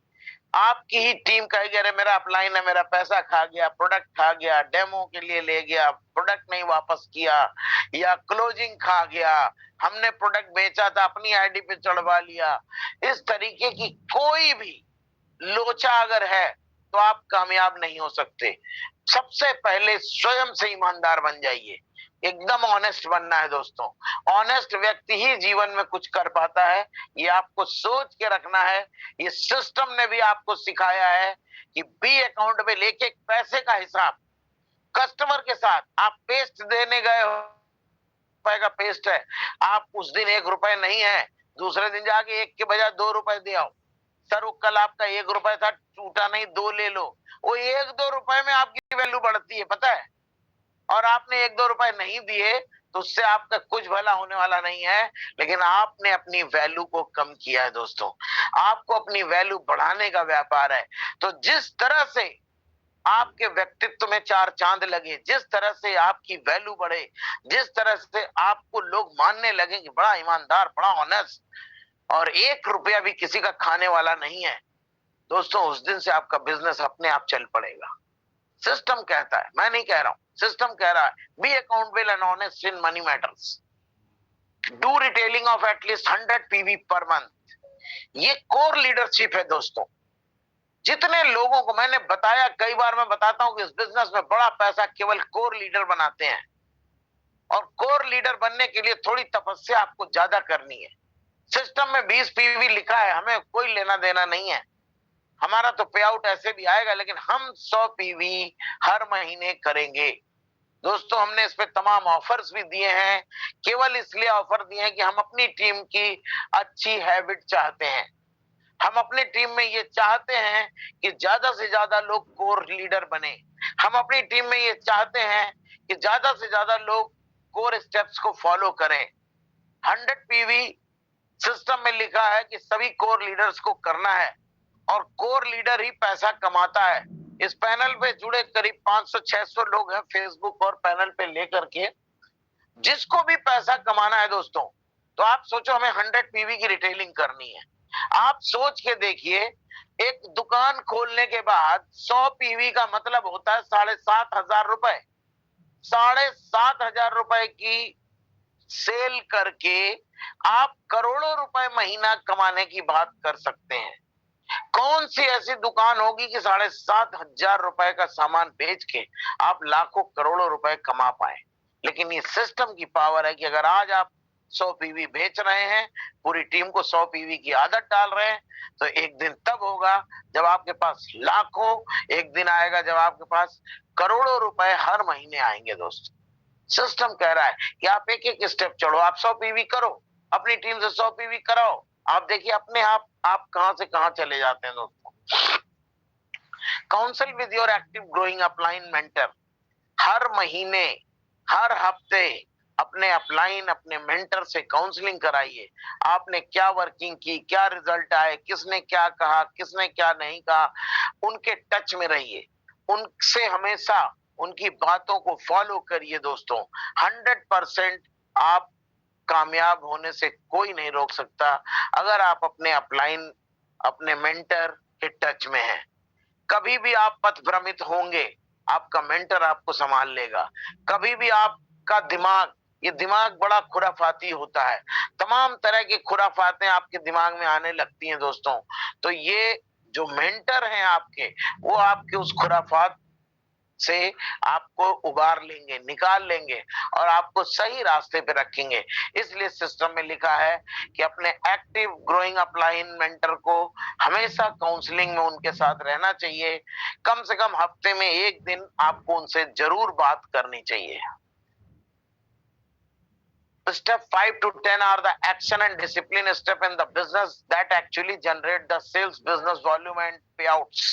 आपकी ही टीम कहेगी अरे मेरा अपलाइन है, मेरा पैसा खा गया, प्रोडक्ट खा गया, डेमो के लिए ले गया, प्रोडक्ट नहीं वापस किया, या क्लोजिंग खा गया, हमने प्रोडक्ट बेचा था अपनी आईडी पे चढ़वा लिया। इस तरीके की कोई भी लोचा अगर है तो आप कामयाब नहीं हो सकते। सबसे पहले स्वयं से ईमानदार बन जाइए, एकदम ऑनेस्ट बनना है दोस्तों। ऑनेस्ट व्यक्ति ही जीवन में कुछ कर पाता है, ये आपको सोच के रखना है। ये सिस्टम ने भी आपको सिखाया है कि बी अकाउंट में लेके पैसे का हिसाब कस्टमर के साथ आप पेस्ट देने गए हो, रुपए का पेस्ट है, आप उस दिन 1 रुपए नहीं है, दूसरे दिन जाके 1 के बजाय 2 रुपए दे आओ। सर वो कल आपका 1 रुपए था, टूटा नहीं, 2 ले लो। वो 1-2 रुपए में आपकी वैल्यू बढ़ती है, पता है। और आपने 1-2 रुपए नहीं दिए तो उससे आपका कुछ भला होने वाला नहीं है, लेकिन आपने अपनी वैल्यू को कम किया है दोस्तों। आपको अपनी वैल्यू बढ़ाने का व्यापार है। तो जिस तरह से आपके व्यक्तित्व में 4 चांद लगे, जिस तरह से आपकी वैल्यू बढ़े, जिस तरह से आपको लोग मानने लगे कि बड़ा ईमानदार, बड़ा ऑनेस्ट और 1 रुपया भी किसी का खाने वाला नहीं है, दोस्तों उस दिन से आपका बिजनेस अपने आप चल पड़ेगा। सिस्टम कहता है, मैं नहीं कह रहा हूं, सिस्टम कह रहा है be accountable and honest in money matters, do retailing of at least 100 PV per month. ये कोर लीडरशिप है दोस्तों। जितने लोगों को मैंने बताया, कई बार मैं बताता हूं कि इस बिजनेस में बड़ा पैसा केवल कोर लीडर बनाते हैं, और कोर लीडर बनने के लिए थोड़ी तपस्या आपको ज्यादा करनी है। सिस्टम में 20 पीवी लिखा है, हमें कोई लेना देना नहीं है, हमारा तो पे आउट ऐसे भी आएगा, लेकिन हम 100 पीवी हर महीने करेंगे। दोस्तों हमने इस पे तमाम ऑफर्स भी दिए हैं, केवल इसलिए ऑफर दिए हैं कि हम अपनी टीम की अच्छी हैबिट चाहते हैं। हम अपनी टीम में ये चाहते हैं कि ज्यादा से ज्यादा लोग कोर लीडर बने। हम अपनी टीम में ये चाहते हैं कि ज्यादा से ज्यादा लोग कोर स्टेप्स को फॉलो करें। 100 पीवी सिस्टम में लिखा है कि सभी कोर लीडर्स को करना है, और कोर लीडर ही पैसा कमाता है। इस पैनल पे जुड़े करीब 500-600 लोग हैं फेसबुक और पैनल पे लेकर के, जिसको भी पैसा कमाना है दोस्तों। तो आप सोचो हमें 100 पीवी की रिटेलिंग करनी है, आप सोच के देखिए, एक दुकान खोलने के बाद 100 पीवी का मतलब होता है 7,500 रुपए। 7,500 रुपए की सेल करके आप करोड़ों रुपए महीना कमाने की बात कर सकते हैं। कौन सी ऐसी दुकान होगी कि 7,500 रुपए का सामान बेच के आप लाखों करोड़ों रुपए कमा पाए। लेकिन ये सिस्टम की पावर है कि अगर आज आप 100 पीवी बेच रहे हैं, पूरी टीम को 100 पीवी की आदत डाल रहे हैं, तो एक दिन तब होगा जब आपके पास लाखों, एक दिन आएगा जब आपके पास करोड़ों रुपए हर महीने आएंगे दोस्तों। सिस्टम कह रहा है कि आप एक एक स्टेप चढ़ो, आप 100 पीवी करो, अपनी टीम से 100 पीवी कराओ, आप देखिए अपने आप कहां से कहां चले जाते हैं दोस्तों। Counsel with your active growing upline mentor. हर महीने, हर हफ्ते अपने अपलाइन, अपने मेंटर से काउंसलिंग कराइए। आपने क्या वर्किंग की, क्या रिजल्ट आए, किसने क्या कहा, किसने क्या नहीं कहा, उनके टच में रहिए, उनसे हमेशा उनकी बातों को फॉलो करिए दोस्तों। 100% आप कामयाब होने से कोई नहीं रोक सकता अगर आप अपने अपलाइन, अपने मेंटर के टच में हैं। कभी भी आप पथ भ्रमित होंगे, आपका मेंटर आपको संभाल लेगा। कभी भी आपका दिमाग, ये दिमाग बड़ा खुराफाती होता है, तमाम तरह की खुराफातें आपके दिमाग में आने लगती हैं दोस्तों। तो ये जो मेंटर हैं आपके, वो आपके उस खुराफात से आपको उबार लेंगे, निकाल लेंगे और आपको सही रास्ते पे रखेंगे। इसलिए सिस्टम में लिखा है कि अपने एक्टिव ग्रोइंग अपलाइन मेंटर को हमेशा काउंसलिंग में उनके साथ रहना चाहिए। कम से कम हफ्ते में 1 दिन आपको उनसे जरूर बात करनी चाहिए। Step 5 to 10 are the action and discipline step in the business that actually generate the sales, business volume and payouts.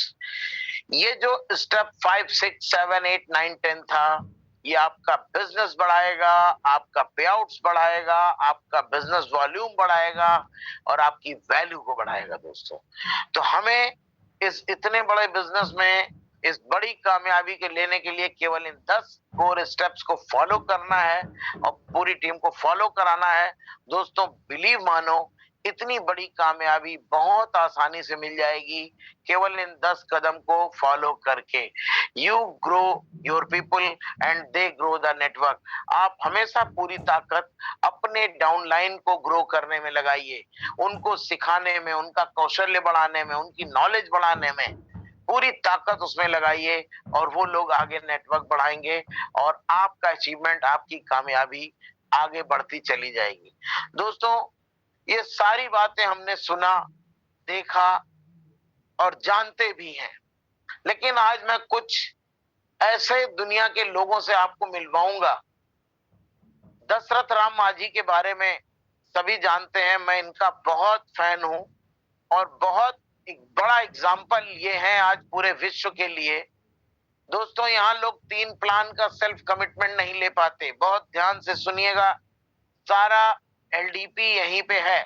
ये जो स्टेप 5, 6, 7, 8, 9, 10 था, ये आपका बिजनेस बढ़ाएगा, आपका पे आउट्स बढ़ाएगा, आपका बिजनेस वॉल्यूम बढ़ाएगा और आपकी वैल्यू को बढ़ाएगा दोस्तों। तो हमें इस इतने बड़े बिजनेस में इस बड़ी कामयाबी के लेने के लिए केवल इन 10 कोर स्टेप्स को फॉलो करना है और पूरी टीम को फॉलो कराना है। दोस्तों बिलीव मानो, इतनी बड़ी कामयाबी बहुत आसानी से मिल जाएगी केवल इन 10 कदम को फॉलो करके। You grow your people and they grow the network. आप हमेशा पूरी ताकत अपने डाउनलाइन को ग्रो करने में लगाइए, उनको सिखाने में, उनका कौशल्य बढ़ाने में, उनकी नॉलेज बढ़ाने में पूरी ताकत उसमें लगाइए और वो लोग आगे नेटवर्क बढ़ाएंगे और आपका अचीवमेंट, आपकी कामयाबी आगे बढ़ती चली जाएगी। दोस्तों ये सारी बातें हमने सुना, देखा और जानते भी हैं, लेकिन आज मैं कुछ ऐसे दुनिया के लोगों से आपको मिलवाऊंगा। दशरथ राम मांझी के बारे में सभी जानते हैं, मैं इनका बहुत फैन हूं और बहुत एक बड़ा एग्जाम्पल ये है आज पूरे विश्व के लिए। दोस्तों यहाँ लोग 3 प्लान का सेल्फ कमिटमेंट नहीं ले पाते। बहुत ध्यान से सुनिएगा, सारा एलडीपी यहीं पे है।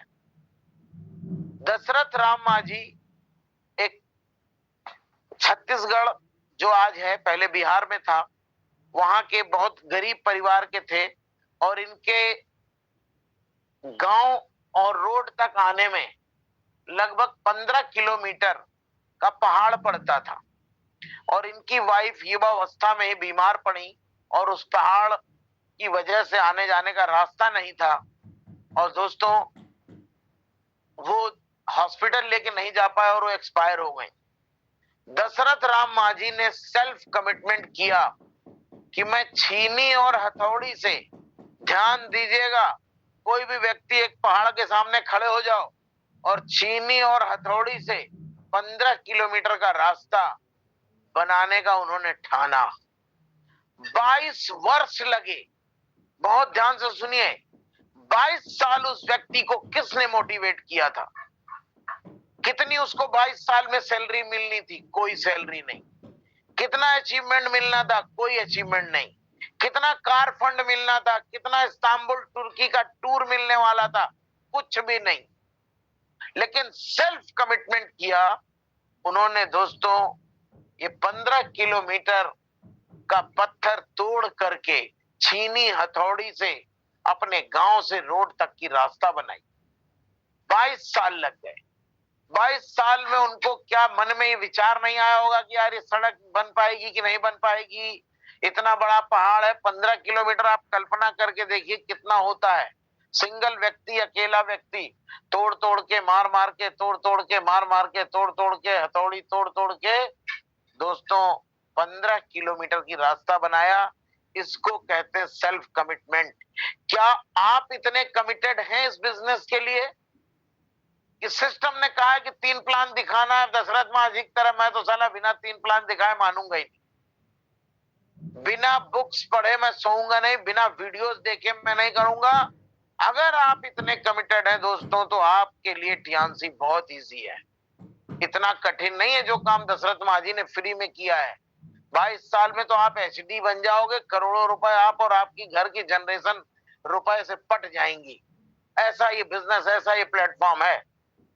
दशरथ राम मांझी एक छत्तीसगढ़ जो आज है, पहले बिहार में था, वहां के बहुत गरीब परिवार के थे और इनके गांव और रोड तक आने में लगभग 15 किलोमीटर का पहाड़ पड़ता था और इनकी वाइफ युवावस्था में ही बीमार पड़ी और उस पहाड़ की वजह से आने जाने का रास्ता नहीं था और दोस्तों वो हॉस्पिटल लेके नहीं जा पाए और वो एक्सपायर हो गए। दशरथ राम मांझी ने सेल्फ कमिटमेंट किया कि मैं छीनी और हथौड़ी से, ध्यान दीजिएगा, कोई भी व्यक्ति एक पहाड़ के सामने खड़े हो जाओ और छीनी और हथौड़ी से 15 किलोमीटर का रास्ता बनाने का उन्होंने ठाना। 22 वर्ष लगे। बहुत ध्यान से सुनिए, 22 साल उस व्यक्ति को किसने मोटिवेट किया था? कितनी उसको 22 साल में सैलरी मिलनी थी? कोई सैलरी नहीं। कितना अचीवमेंट मिलना था? कोई अचीवमेंट नहीं। कितना कार फंड मिलना था? कितना इस्तांबुल तुर्की का टूर मिलने वाला था? कुछ भी नहीं। लेकिन सेल्फ कमिटमेंट किया उन्होंने। दोस्तों ये 15 किलोमीटर का पत्थर तोड़ करके छीनी हथौड़ी से अपने गांव से रोड तक की रास्ता बनाई। 22 साल लग गए। 22 साल में उनको क्या मन में ये विचार नहीं आया होगा कि यार ये सड़क बन पाएगी कि नहीं बन पाएगी? इतना बड़ा पहाड़ है, 15 किलोमीटर, आप कल्पना करके देखिए कितना होता है। सिंगल व्यक्ति, अकेला व्यक्ति तोड़ तोड़ के, मार मार के, तोड़ तोड़ के, मार मार के, तोड़ तोड़ के, हथौड़ी तोड़ तोड़ के दोस्तों 15 किलोमीटर की रास्ता बनाया। इसको कहते हैं सेल्फ कमिटमेंट। क्या आप इतने कमिटेड हैं इस बिजनेस के लिए कि सिस्टम ने कहा है कि 3 प्लान दिखाना है दशरथ मांझी की तरह? मैं तो साला बिना 3 प्लान दिखाए मानूंगा ही नहीं। बिना बुक्स पढ़े मैं सोऊंगा नहीं, बिना वीडियोस देखे मैं नहीं करूंगा। अगर आप इतने कमिटेड हैं दोस्तों तो आपके लिए टियान्सी बहुत इजी है। इतना कठिन नहीं है जो काम दशरथ मांझी ने फ्री में किया है। 22 साल में तो आप एचडी बन जाओगे, करोड़ों रुपए आप और आपकी घर की जनरेशन रुपए से पट जाएंगी। ऐसा ये बिजनेस, ऐसा ये प्लेटफॉर्म है।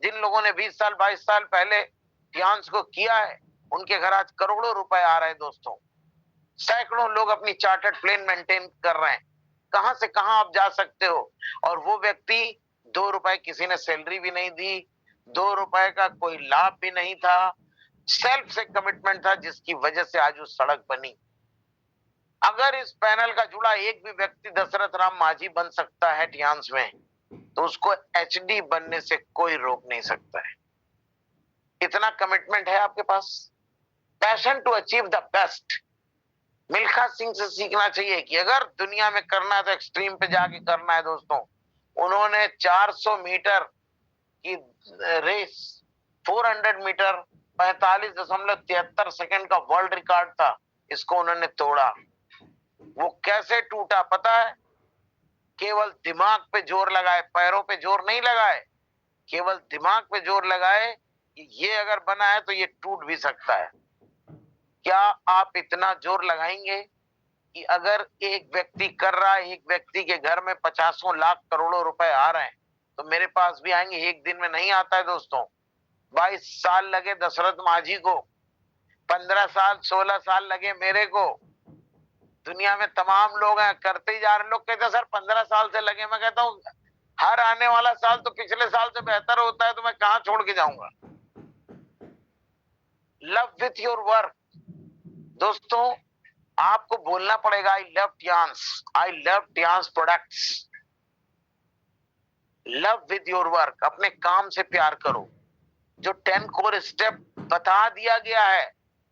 जिन लोगों ने 20 साल 22 साल पहले टियान्स को किया है उनके घर आज करोड़ों रुपए आ रहे हैं। दोस्तों सैकड़ों लोग अपनी चार्टर्ड प्लेन मेंटेन कर रहे हैं। कहां से कहां आप जा सकते हो। और वो व्यक्ति 2 रुपए, किसी ने सैलरी भी नहीं दी, 2 रुपए का कोई लाभ भी नहीं था, सेल्फ से कमिटमेंट था जिसकी वजह से आज वो सड़क बनी। अगर इस पैनल का जुड़ा एक भी व्यक्ति दशरथ राम मांझी बन सकता है टियान्स में, तो उसको एचडी बनने से कोई रोक नहीं सकता है। इतना कमिटमेंट है आपके पास। Passion to achieve the best. Milkha Singh से सीखना चाहिए कि अगर दुनिया में करना है तो एक्सट्रीम पे जाके करना है। दोस्तों उन्होंने 400 मीटर की रेस, 400 मीटर 45.73 सेकंड का वर्ल्ड रिकॉर्ड था, इसको उन्होंने तोड़ा। वो कैसे टूटा पता है? केवल दिमाग पे जोर लगाए, पैरों पे जोर नहीं लगाए, केवल दिमाग पे जोर लगाए कि ये अगर बना है तो ये टूट भी सकता है। क्या आप इतना जोर लगाएंगे कि अगर एक व्यक्ति कर रहा है, एक व्यक्ति के घर में 50 लाख करोड़ों रुपए आ रहे हैं तो मेरे पास भी आएंगे? एक दिन में नहीं आता है दोस्तों। 22 साल लगे दशरथ मांझी को 15 साल 16 साल लगे मेरे को। दुनिया में तमाम लोग हैं करते ही जा रहे। लोग कहते हैं सर 15 साल से लगे। मैं कहता हूँ हर आने वाला साल तो पिछले साल से बेहतर होता है, तो मैं कहां छोड़ के जाऊंगा। Love with your work. दोस्तों आपको बोलना पड़ेगा I love Tiens, I love Tiens products. Love with your work. अपने काम से प्यार करो। जो 10 कोर स्टेप बता दिया गया है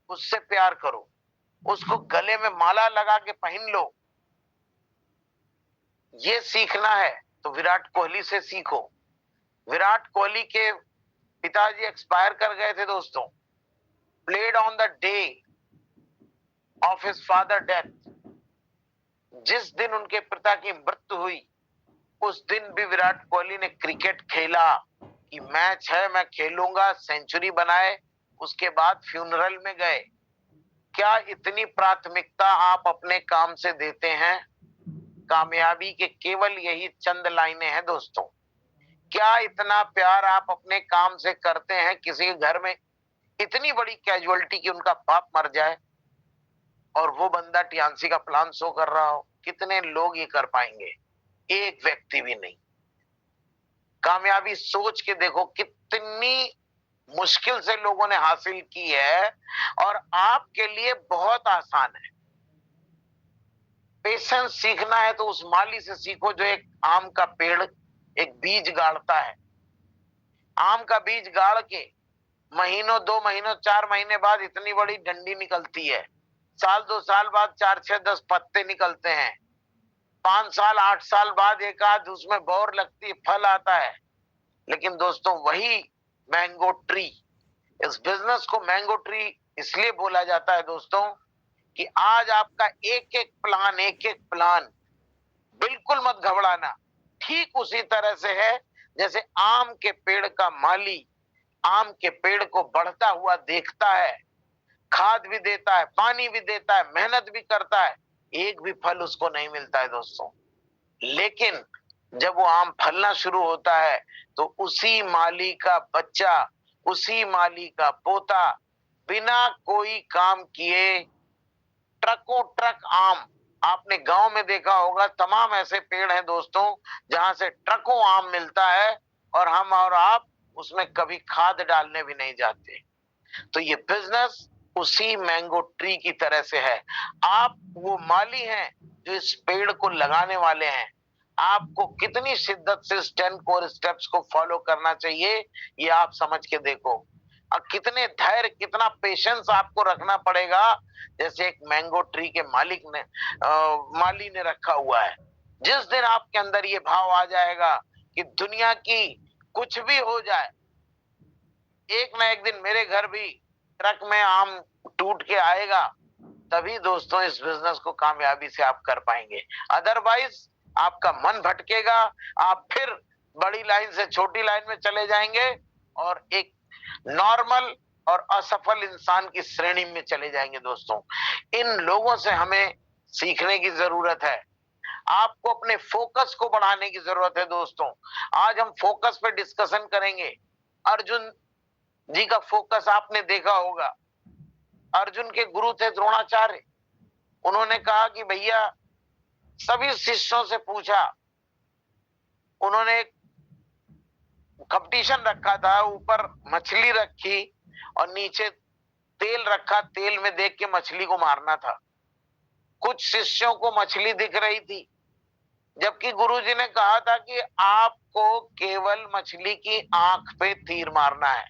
उससे प्यार करो। उसको गले में माला लगा के पहन लो। ये सीखना है तो विराट कोहली से सीखो। विराट कोहली के पिताजी एक्सपायर कर गए थे दोस्तों। Played on the day of his father death. जिस दिन उनके पिता की मृत्यु हुई उस दिन भी विराट कोहली ने क्रिकेट खेला कि मैच है मैं खेलूंगा, सेंचुरी बनाए। उसके बाद फ्यूनरल में गए। क्या इतनी प्राथमिकता आप अपने काम से देते हैं? कामयाबी के केवल यही चंद लाइनें हैं दोस्तों। क्या इतना प्यार आप अपने काम से करते हैं? किसी के घर में इतनी बड़ी कैजुअलिटी कि उनका बाप मर जाए और वो बंदा टियांसी का प्लान शो कर रहा हो। कितने लोग ये कर पाएंगे? एक व्यक्ति भी नहीं। कामयाबी सोच के देखो कितनी मुश्किल से लोगों ने हासिल की है और आपके लिए बहुत आसान है। पेशेंस सीखना है तो उस माली से सीखो जो एक आम का पेड़ एक बीज गाड़ता है। आम का बीज गाड़ के महीनों 2 महीनों 4 महीने बाद इतनी बड़ी डंडी निकलती है। साल 2 साल बाद 4 6 10 पत्ते निकलते हैं। 5 साल 8 साल बाद एक आध उसमें बौर लगती है, फल आता है। लेकिन दोस्तों वही मैंगो ट्री, इस बिजनेस को मैंगो ट्री इसलिए बोला जाता है दोस्तों कि आज आपका एक एक प्लान बिल्कुल मत घबराना। ठीक उसी तरह से है जैसे आम के पेड़ का माली आम के पेड़ को बढ़ता हुआ देखता है, खाद भी देता है, पानी भी देता है, मेहनत भी करता है, एक भी फल उसको नहीं मिलता है दोस्तों। लेकिन जब वो आम फलना शुरू होता है तो उसी माली का बच्चा, उसी माली का पोता बिना कोई काम किए ट्रकों ट्रक आम, आपने गांव में देखा होगा तमाम ऐसे पेड़ हैं दोस्तों जहां से ट्रकों आम मिलता है और हम और आप उसमें कभी खाद डालने भी नहीं जाते। तो ये बिजनेस उसी मैंगो ट्री की तरह से है। आप वो माली हैं जो इस पेड़ को लगाने वाले हैं। आपको कितनी शिद्दत से इस 10 कोर स्टेप्स को फॉलो करना चाहिए ये आप समझ के देखो। और कितने धैर्य कितना पेशेंस आपको रखना पड़ेगा जैसे एक मैंगो ट्री के माली ने रखा हुआ है। जिस दिन आपके अंदर ये भाव आ जाएगा कि दुनिया की कुछ भी हो जाए, एक ना एक दिन मेरे घर भी ट्रक में आम टूट के आएगा, तभी दोस्तों इस बिजनेस को कामयाबी से आप कर पाएंगे। अदरवाइज आपका मन भटकेगा, आप फिर बड़ी लाइन से छोटी लाइन में चले जाएंगे और एक नॉर्मल और असफल इंसान की श्रेणी में चले जाएंगे दोस्तों। इन लोगों से हमें सीखने की जरूरत है। आपको अपने फोकस को बढ़ाने की जरूरत है दोस्तों। आज हम फोकस पे डिस्कशन करेंगे। अर्जुन जी का फोकस आपने देखा होगा। अर्जुन के गुरु थे द्रोणाचार्य। उन्होंने कहा कि भैया, सभी शिष्यों से पूछा, उन्होंने एक कंपटीशन रखा था, ऊपर मछली रखी और नीचे तेल रखा, तेल में देख के मछली को मारना था। कुछ शिष्यों को मछली दिख रही थी, जबकि गुरुजी ने कहा था कि आपको केवल मछली की आंख पे तीर मारना है।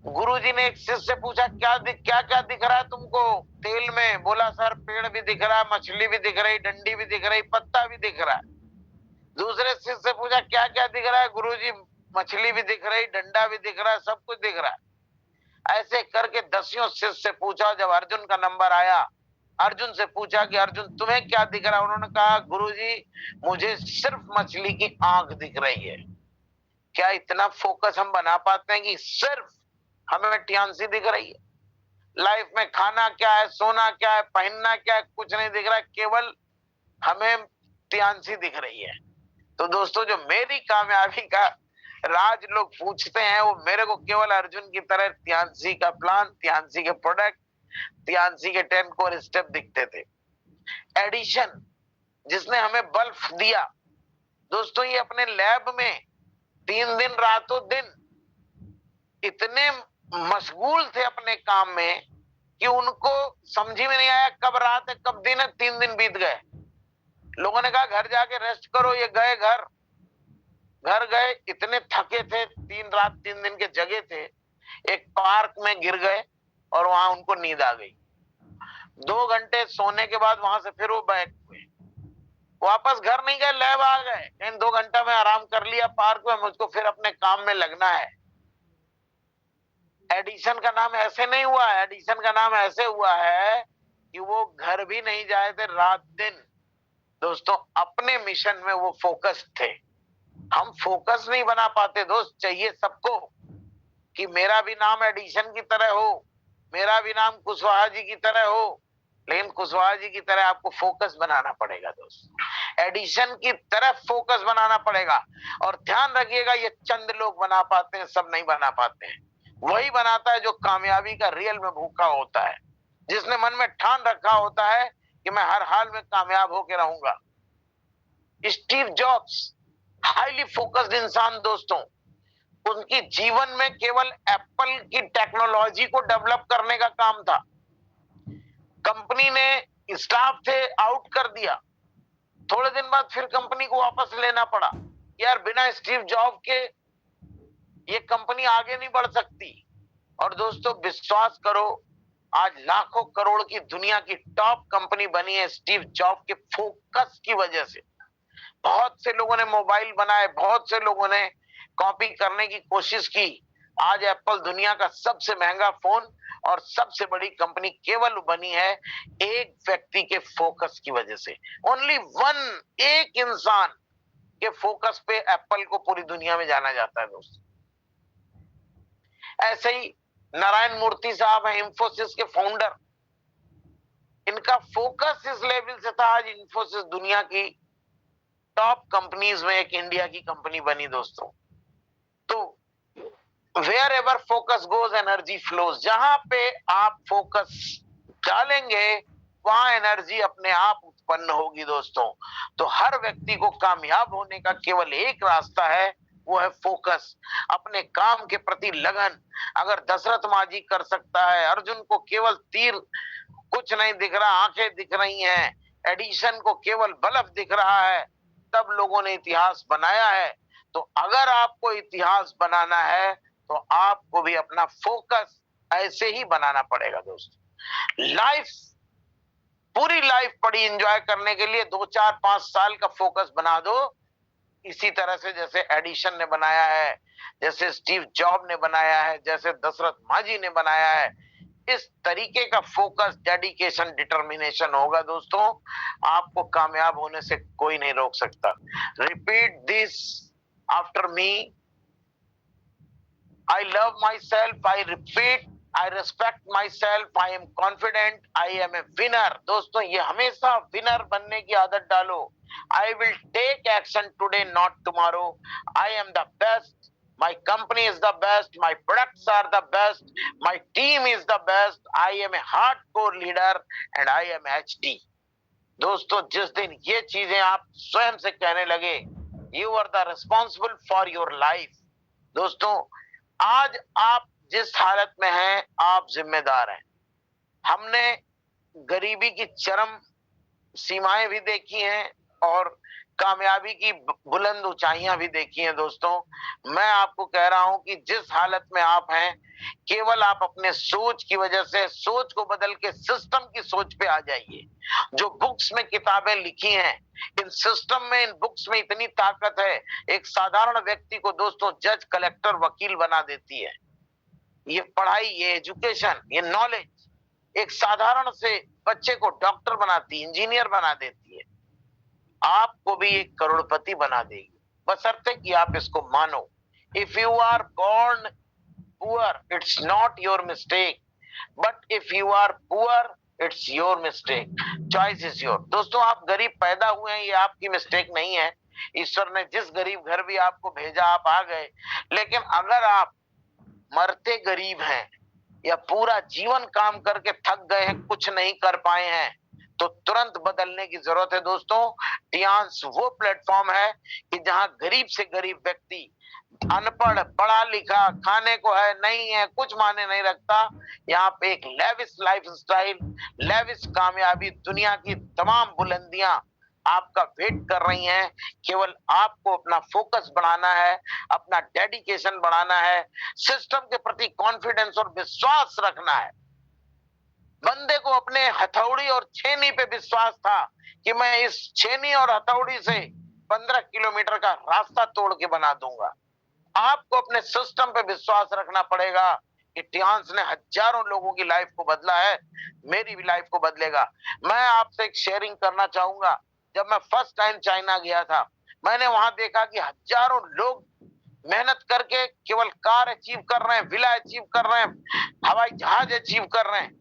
गुरुजी ने एक शिष्य से पूछा क्या क्या दिख रहा है तुमको तेल में? बोला सर पेड़ भी दिख रहा है, मछली भी दिख रही, डंडी भी दिख रही, पत्ता भी दिख रहा है। दूसरे शिष्य से पूछा क्या क्या दिख रहा है? गुरुजी मछली भी दिख रही, डंडा भी दिख रहा है, सब कुछ दिख रहा है। ऐसे करके 10 शिष्य से पूछा। जब अर्जुन का नंबर आया, अर्जुन से पूछा कि अर्जुन तुम्हें क्या दिख रहा है? उन्होंने कहा गुरुजी मुझे सिर्फ मछली की आंख दिख रही है। क्या इतना फोकस हम बना पाते हैं कि सिर्फ हमें टियांसी दिख रही है? लाइफ में खाना क्या है, सोना क्या है, पहनना क्या है, कुछ नहीं दिख रहा है, केवल हमें टियांसी दिख रही है। तो दोस्तों जो मेरी कामयाबी का राज लोग पूछते हैं, वो मेरे को केवल अर्जुन की तरह त्यांसी का प्लान, त्यांसी के प्रोडक्ट, त्यांसी के 10 कोर स्टेप दिखते थे। एडिशन जिसने हमें बल्ब दिया दोस्तों, ये अपने लैब में 3 दिन रातों दिन इतने मशगूल थे अपने काम में कि उनको समझ ही में नहीं आया कब रात है कब दिन है। 3 दिन बीत गए। लोगों ने कहा घर जाके रेस्ट करो, ये गए घर गए, इतने थके थे, 3 रात 3 दिन के जगे थे, एक पार्क में गिर गए और वहां उनको नींद आ गई। 2 घंटे सोने के बाद वहां से फिर वो बैठ हुए, वापस घर नहीं गए, लैब आ गए। इन 2 घंटा में आराम कर लिया पार्क में, मुझको फिर अपने काम में लगना है। एडिशन का नाम ऐसे नहीं हुआ है, एडिशन का नाम ऐसे हुआ है कि वो घर भी नहीं जाए थे रात दिन। दोस्तों अपने मिशन में वो फोकस थे। हम फोकस नहीं बना पाते दोस्त। चाहिए सबको कि मेरा भी नाम एडिशन की तरह हो, मेरा भी नाम कुशवाहा जी की तरह हो, लेकिन कुशवाहा जी की तरह आपको फोकस बनाना पड़ेगा दोस्त। एडिशन की तरफ फोकस बनाना पड़ेगा। और ध्यान रखिएगा, ये चंद लोग बना पाते हैं, सब नहीं बना पाते हैं। वही बनाता है जो कामयाबी का रियल में भूखा होता है, जिसने मन में ठान रखा होता है कि मैं हर हाल में कामयाब होकर रहूंगा। स्टीव जॉब्स हाईली फोकस्ड इंसान दोस्तों, उनकी जीवन में केवल एप्पल की टेक्नोलॉजी को डेवलप करने का काम था। कंपनी ने स्टाफ थे आउट कर दिया, थोड़े दिन बाद फिर कंपनी को वापस लेना पड़ा। यार बिना स्टीव जॉब के ये कंपनी आगे नहीं बढ़ सकती। और दोस्तों विश्वास करो, आज लाखों करोड़ की दुनिया की टॉप कंपनी बनी है स्टीव जॉब के फोकस की वजह से। बहुत से लोगों ने मोबाइल बनाए, बहुत से लोगों ने कॉपी करने की कोशिश की। आज एप्पल दुनिया का सबसे महंगा फोन और सबसे बड़ी कंपनी केवल बनी है एक व्यक्ति के फोकस की वजह से। ओनली वन, एक इंसान के फोकस पे एप्पल को पूरी दुनिया में जाना जाता है दोस्तों। ऐसे ही नारायण मूर्ति साहब हैं, इंफोसिस के फाउंडर। इनका फोकस इस लेवल से था, आज इंफोसिस दुनिया की टॉप कंपनीज में एक इंडिया की कंपनी बनी दोस्तों। तो wherever focus goes energy flows, जहां पे आप फोकस डालेंगे वहां एनर्जी अपने आप उत्पन्न होगी दोस्तों। तो हर व्यक्ति को कामयाब होने का केवल एक रास्ता है, वो है फोकस, अपने काम के प्रति लगन। अगर दशरथ मांझी कर सकता है, अर्जुन को केवल तीर कुछ नहीं दिख रहा, आंखें दिख रही हैं, एडिशन को केवल बल्ब दिख रहा है, तब लोगों ने इतिहास बनाया है। तो अगर आपको इतिहास बनाना है तो आपको भी अपना फोकस ऐसे ही बनाना पड़ेगा दोस्तों। लाइफ, पूरी लाइफ पड़ी एंजॉय करने के लिए 2, 4, 5 साल का फोकस बना दो, इसी तरह से जैसे एडिशन ने बनाया है, जैसे स्टीव जॉब ने बनाया है, जैसे दशरथ मांझी ने बनाया है। इस तरीके का फोकस, डेडिकेशन, डिटर्मिनेशन होगा दोस्तों, आपको कामयाब होने से कोई नहीं रोक सकता। Repeat this after me. I love myself, I repeat, I respect myself, I am confident, I am a winner। दोस्तों ये हमेशा विनर बनने की आदत डालो। I will take action today, not tomorrow। I am the best, my company is the best, my products are the best, my team is the best, I am a hardcore leader and I am HD। दोस्तों जिस दिन ये चीजें आप स्वयं से कहने लगे, you are the responsible for your life। दोस्तों आज आप जिस हालत में हैं, आप जिम्मेदार हैं। हमने गरीबी की चरम सीमाएं भी देखी हैं और कामयाबी की बुलंद ऊंचाइयां भी देखी हैं दोस्तों। मैं आपको कह रहा हूं कि जिस हालत में आप हैं, केवल आप अपने सोच की वजह से, सोच को बदल के सिस्टम की सोच पे आ जाइए। जो बुक्स में किताबें लिखी हैं, इन सिस्टम में, इन बुक्स में इतनी ताकत है, एक साधारण व्यक्ति को दोस्तों जज, कलेक्टर, वकील बना देती है। ये पढ़ाई, ये एजुकेशन, ये नॉलेज एक साधारण से बच्चे को डॉक्टर बनाती, इंजीनियर बना देती है, आपको भी एक करोड़पति बना देगी, बशर्ते कि आप इसको मानो। If you are born poor, it's not your mistake, but if you are poor, it's your mistake। choice is yours। दोस्तों आप गरीब पैदा हुए हैं, ये आपकी मिस्टेक नहीं है, ईश्वर ने जिस गरीब घर भी आपको भेजा आप आ गए, लेकिन अगर आप मरते गरीब हैं या पूरा जीवन काम करके थक गए हैं, कुछ नहीं कर पाए हैं, तो तुरंत बदलने की जरूरत है दोस्तों। टियांस वो प्लेटफॉर्म है कि जहां गरीब से गरीब व्यक्ति, अनपढ़ पढ़ा लिखा, खाने को है नहीं है, कुछ मायने नहीं रखता, यहाँ पे एक लेविश लाइफ स्टाइल, लेविश कामयाबी, दुनिया की तमाम बुलंदियां आपका वेट कर रही हैं। केवल आपको अपना फोकस बढ़ाना है, अपना डेडिकेशन बढ़ाना है, सिस्टम के प्रति कॉन्फिडेंस और विश्वास रखना है। बंदे को अपने हथौड़ी और छेनी पे विश्वास था कि मैं इस छेनी और हथौड़ी से 15 किलोमीटर का रास्ता तोड़ के बना दूंगा। आपको अपने सिस्टम पे विश्वास रखना पड़ेगा कि टियांस ने हजारों लोगों की लाइफ को बदला है, मेरी भी लाइफ को बदलेगा। मैं आपसे एक शेयरिंग करना चाहूंगा। जब मैं फर्स्ट टाइम चाइना गया था, मैंने वहां देखा कि हजारों लोग मेहनत करके केवल कार अचीव कर रहे हैं, विला अचीव कर रहे हैं, हवाई जहाज अचीव कर रहे हैं।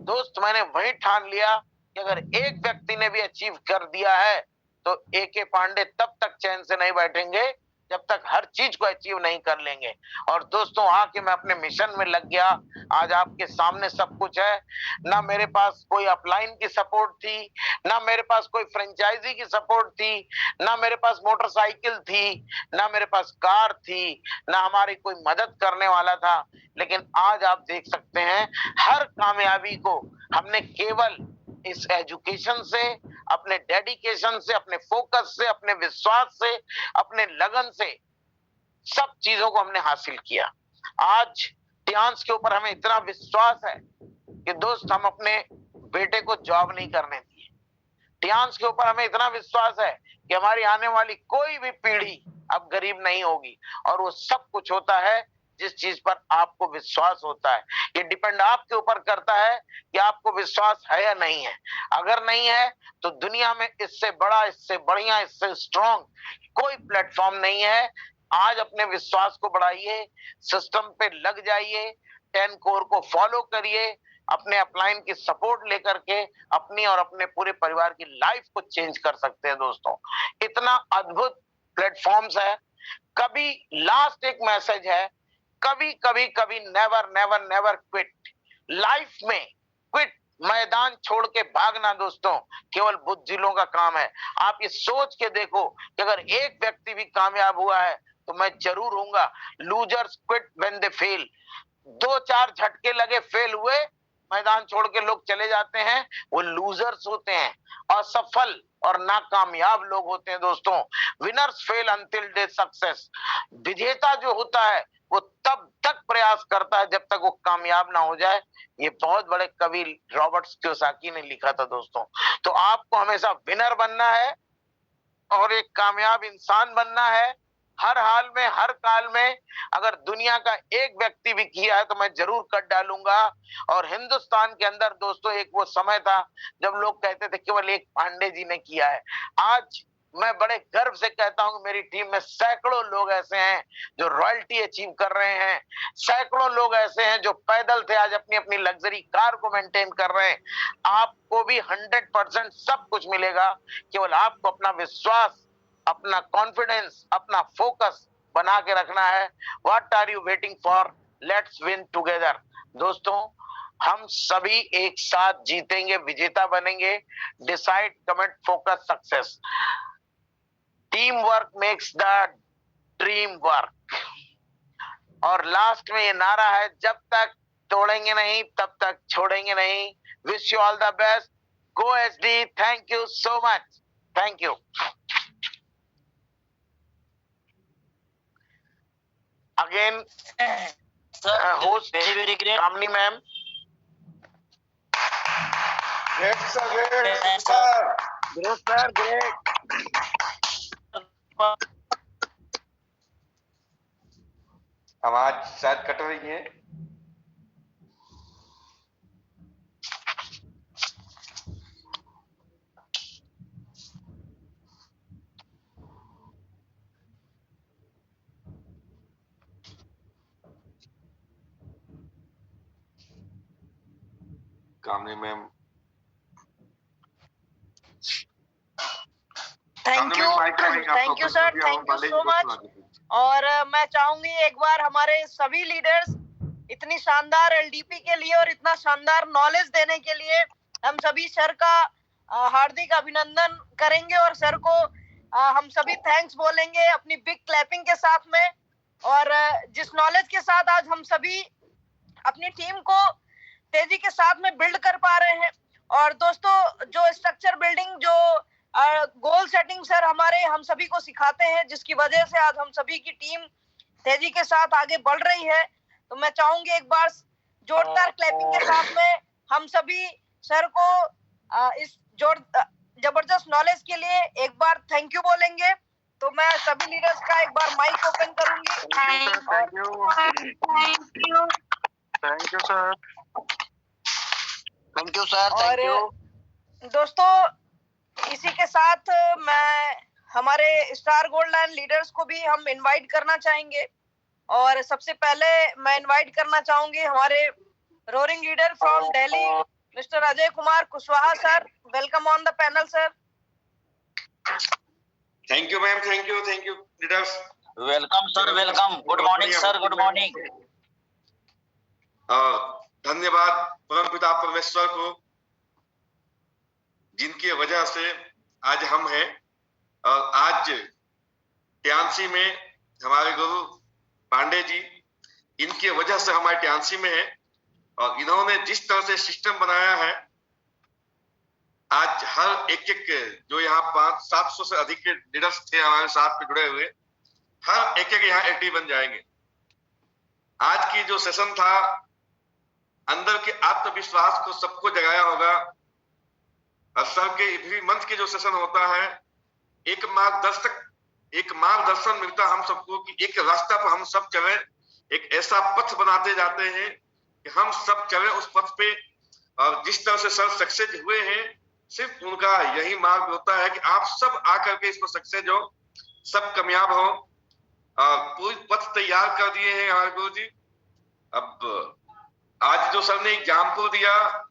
दोस्त, मैंने वही ठान लिया कि अगर एक व्यक्ति ने भी अचीव कर दिया है तो एके पांडे तब तक चैन से नहीं बैठेंगे जब तक हर चीज को अचीव नहीं कर लेंगे। और दोस्तों, आके मैं अपने मिशन में लग गया। आज आपके सामने सब कुछ है। ना मेरे पास कोई अपलाइन की सपोर्ट थी, ना मेरे पास कोई फ्रेंचाइजी की सपोर्ट थी, ना मेरे पास मोटरसाइकिल थी, ना मेरे पास कार थी, ना हमारी कोई मदद करने वाला था। लेकिन आज आप देख सकते हैं, हर कामयाबी को हमने केवल इस एजुकेशन से, अपने डेडिकेशन से, अपने फोकस से, अपने विश्वास से, अपने लगन से, सब चीजों को हमने हासिल किया। आज टियांस के ऊपर हमें इतना विश्वास है कि दोस्त, हम अपने बेटे को जॉब नहीं करने दिए। टियांस के ऊपर हमें इतना विश्वास है कि हमारी आने वाली कोई भी पीढ़ी अब गरीब नहीं होगी। और वो सब कुछ होता है जिस चीज पर आपको विश्वास होता है। ये डिपेंड आपके ऊपर करता है कि आपको विश्वास है या नहीं है। अगर नहीं है तो दुनिया में इससे बड़ा, इससे बढ़िया, इससे स्ट्रॉन्ग कोई प्लेटफॉर्म नहीं है। आज अपने विश्वास को बढ़ाइए, सिस्टम पे लग जाइए, 10 कोर को फॉलो करिए, अपने अपलाइन की सपोर्ट लेकर के अपनी और अपने पूरे परिवार की लाइफ को चेंज कर सकते हैं। दोस्तों, इतना अद्भुत प्लेटफॉर्म्स है। कभी लास्ट एक मैसेज है, कभी कभी कभी never never never quit. Life में क्विट, मैदान छोड़ के भागना दोस्तों, केवल बुद्धिलों का काम है। आप ये सोच के देखो कि अगर एक व्यक्ति भी कामयाब हुआ है तो मैं जरूर हूंगा। Losers quit when they fail. 2-4 झटके लगे, फेल हुए, मैदान छोड़ के लोग चले जाते हैं, वो लूजर्स होते हैं। असफल और नाकामयाब लोग होते हैं दोस्तों। Winners fail until they success. विजेता जो होता है वो तब तक प्रयास करता है जब तक वो कामयाब ना हो जाए। ये बहुत बड़े कवि रॉबर्ट कियोसाकी ने लिखा था दोस्तों। तो आपको हमेशा विनर बनना है और एक कामयाब इंसान बनना है। हर हाल में, हर काल में अगर दुनिया का एक व्यक्ति भी किया है तो मैं जरूर कर डालूंगा। और हिंदुस्तान के अंदर दोस्तों एक वो समय था जब लोग कहते थे केवल एक पांडे जी ने किया है। आज मैं बड़े गर्व से कहता हूं कि मेरी टीम में सैकड़ों लोग ऐसे हैं जो रॉयल्टी अचीव कर रहे हैं। सैकड़ों लोग ऐसे हैं जो पैदल थे, आज अपनी अपनी लग्जरी कार को मेंटेन कर रहे हैं। आपको भी 100% सब कुछ मिलेगा। केवल आपको अपना विश्वास, अपना कॉन्फिडेंस, अपना फोकस बना के रखना है। What are you waiting for? Let's win together. दोस्तों, हम सभी एक साथ जीतेंगे, विजेता बनेंगे। Decide, commit, focus, success. Team work makes the dream work. और लास्ट में ये नारा है, जब तक तोड़ेंगे नहीं तब तक छोड़ेंगे नहीं। Wish you all the best. Go SD. Thank you so much. Thank you. Again, host very great. Kamini ma'am. Great sir, great sir. Great sir, great. आवाज शायद कट रही है। Kamini ma'am, Thank you. Thank you sir, thank you so much. और मैं चाहूंगी एक बार हमारे सभी लीडर्स इतनी शानदार एलडीपी के लिए और इतना शानदार नॉलेज देने के लिए हम सभी सर का हार्दिक अभिनंदन करेंगे और सर को हम सभी थैंक्स बोलेंगे अपनी बिग क्लैपिंग के साथ में। और जिस नॉलेज के साथ आज हम सभी अपनी टीम को तेजी के साथ में बिल्ड कर पा रहे हैं। और दोस्तों, जो स्ट्रक्चर बिल्डिंग, जो गोल सेटिंग सर हमारे हम सभी को सिखाते हैं, जिसकी वजह से आज हम सभी की टीम तेजी के साथ आगे बढ़ रही है, तो मैं चाहूंगी एक बार जोरदार क्लैपिंग के साथ में हम सभी सर को इस जबरदस्त नॉलेज के लिए एक बार थैंक यू बोलेंगे। तो मैं सभी लीडर्स का एक बार माइक ओपन करूंगी। Thank you sir. Thank you sir. और दोस्तों, इसी के साथ मैं हमारे स्टार गोल्ड लाइन लीडर्स को भी हम इनवाइट करना चाहेंगे। और सबसे पहले मैं इनवाइट करना चाहूंगी हमारे roaring leader from Delhi, mister Ajay Kumar Kushwaha sir. Welcome on the panel sir. Thank you ma'am, thank you leaders. Welcome sir, welcome. Good morning sir, good morning. धन्यवाद परमपिता परमेश्वर को, जिनकी वजह से आज हम हैं। और आज ट्यांसी में हमारे गुरु पांडे जी, इनकी वजह से हमारे ट्यांसी में है। और इन्होंने जिस तरह से सिस्टम बनाया है, आज हर एक जो यहाँ 500-700 से अधिक लीडर्स थे हमारे साथ में जुड़े हुए, हर एक यहाँ एक्टिव बन जाएंगे। आज की जो सेशन था, अंदर के आत्मविश्वास को सबको जगाया होगा। और सर के एवरी मंथ के जो सेशन होता है, एक मार्गदर्शन मिलता हम सबको कि एक रास्ता पर हम सब चले, एक ऐसा पथ बनाते जाते हैं कि हम सब चले उस पथ पे। और जिस तरह से सर सक्सेस हुए हैं, सिर्फ उनका यही मार्ग होता है कि आप सब आकर के इसमें सक्सेस हो, सब कामयाब हो। पूरी पथ तैयार कर दिए हैं हमारे गुरु जी। अब आज जो सर ने एग्जाम्पल दिया